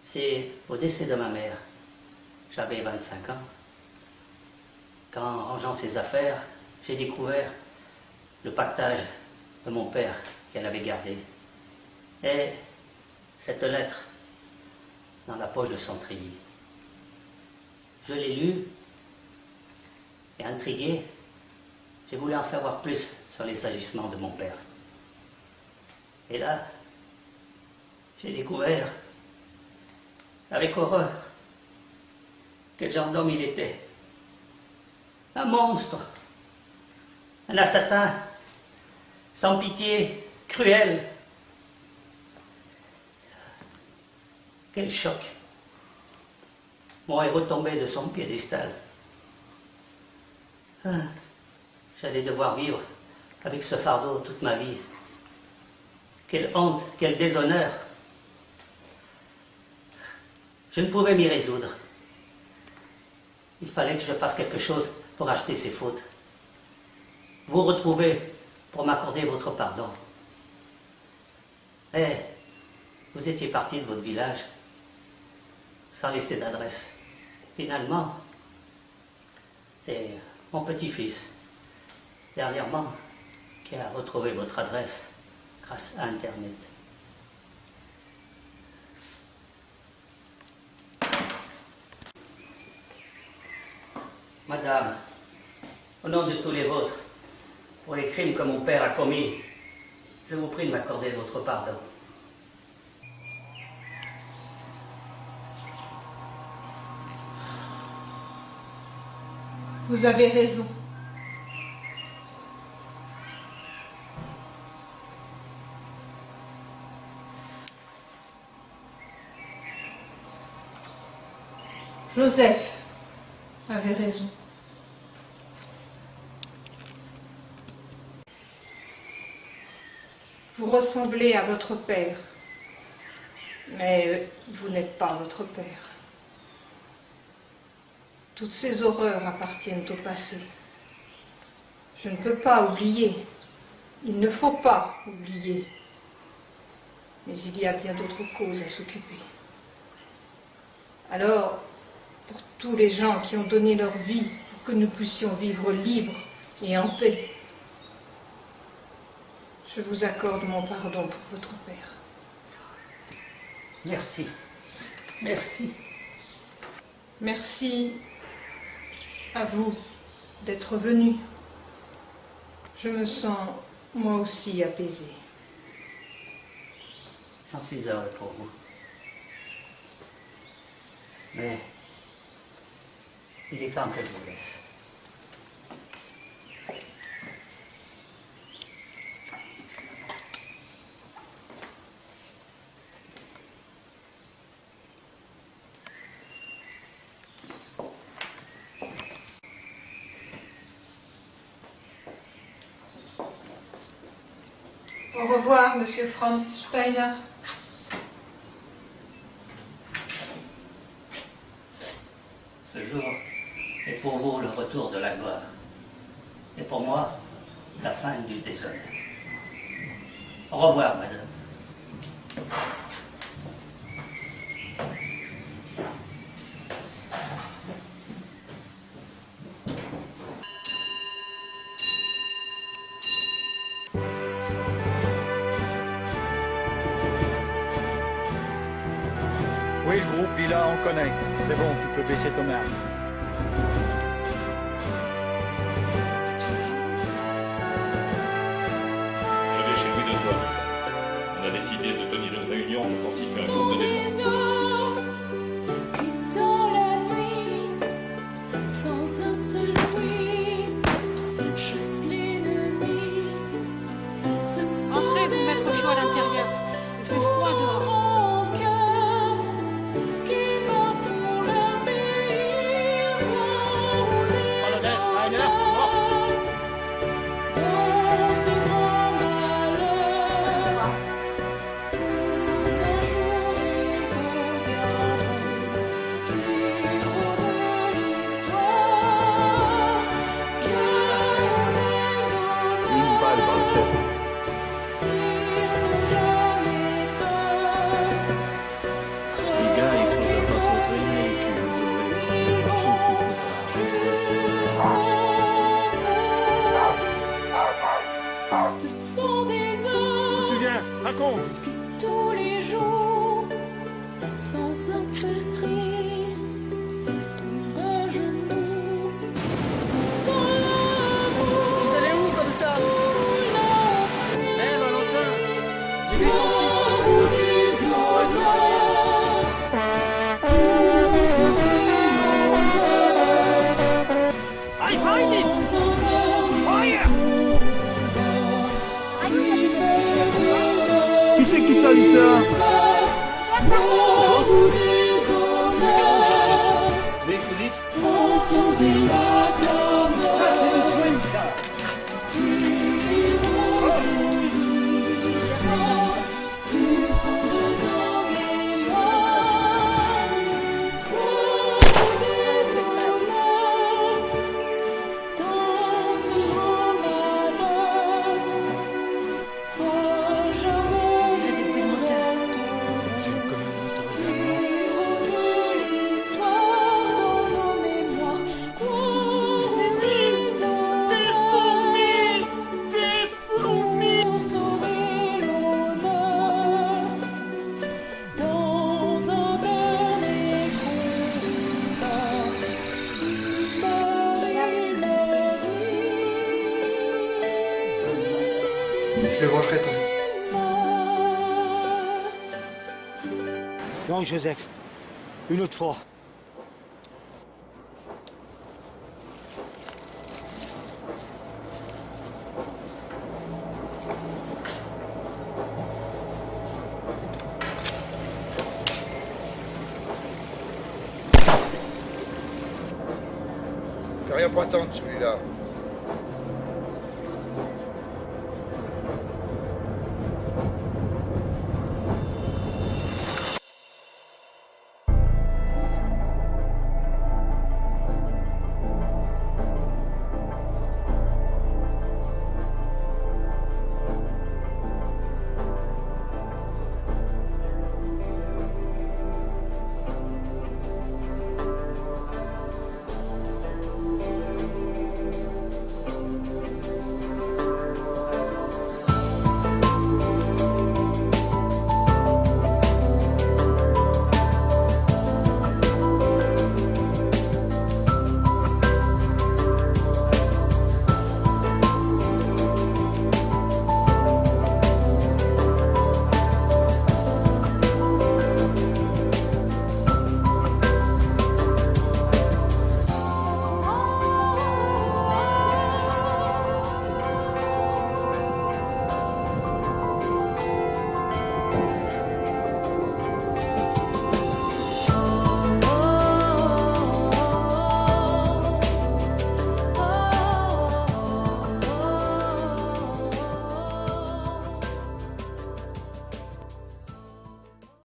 C'est au décès de ma mère. J'avais 25 ans. Quand, en rangeant ses affaires, j'ai découvert le pactage de mon père qu'elle avait gardé. Et cette lettre dans la poche de son treillis. Je l'ai lue et intrigué, j'ai voulu en savoir plus sur les agissements de mon père. Et là, j'ai découvert avec horreur quel genre d'homme il était. Un monstre, un assassin, sans pitié, cruel. Quel choc! Mon héros tombait de son piédestal. J'allais devoir vivre avec ce fardeau toute ma vie. Quelle honte, quel déshonneur! Je ne pouvais m'y résoudre. Il fallait que je fasse quelque chose pour acheter ses fautes. Vous retrouver pour m'accorder votre pardon. Eh, vous étiez parti de votre village sans laisser d'adresse. Finalement, c'est mon petit-fils, dernièrement, qui a retrouvé votre adresse grâce à Internet. Madame, au nom de tous les vôtres, pour les crimes que mon père a commis, je vous prie de m'accorder votre pardon. Vous avez raison. Joseph avait raison. Vous ressemblez à votre père, mais vous n'êtes pas votre père. Toutes ces horreurs appartiennent au passé. Je ne peux pas oublier. Il ne faut pas oublier. Mais il y a bien d'autres causes à s'occuper. Alors, pour tous les gens qui ont donné leur vie pour que nous puissions vivre libres et en paix, je vous accorde mon pardon pour votre père. Merci. Merci. Merci à vous d'être venu. Je me sens, moi aussi, apaisée. J'en suis heureux pour vous. Mais il est temps que je vous laisse. Au revoir, Monsieur Franz Steiner. Ce jour est pour vous le retour de la gloire. Et pour moi, la fin du déshonneur. Au revoir, madame. Oui, le groupe Lila, on connaît. C'est bon, tu peux baisser ton arme. Je vais chez Louis de Soie. On a décidé de tenir une réunion pour constituer un groupe de défense. Dans la nuit, sans un seul bruit, chasse l'ennemi. Entrez, vous mettre au chaud à l'intérieur. Il fait froid dehors. Ce sont des hommes Tu viens, raconte. qui tous les jours, sans un seul cri, tombent à genoux. Dans l'amour, Vous allez où comme ça? Valentin, j'ai vu ton fils. ou déshonneur, pour sauver l'honneur. Allez, pareil, Dans un dernier Qui c'est qui salue ça? ou déshonneur, entendez la clameur. Ça, c'est le truc, ça. Du héros de l'histoire, du fond de nos mémoires, ou déshonneur, dans ce grand malheur, à jamais il reste héros de l'histoire dans nos mémoires, gloire ou déshonneur, pour sauver l'honneur, dans un dernier combat, il meurt. Je le vengerai toujours. Non, Joseph. Une autre fois. T'as rien pas tendre celui-là.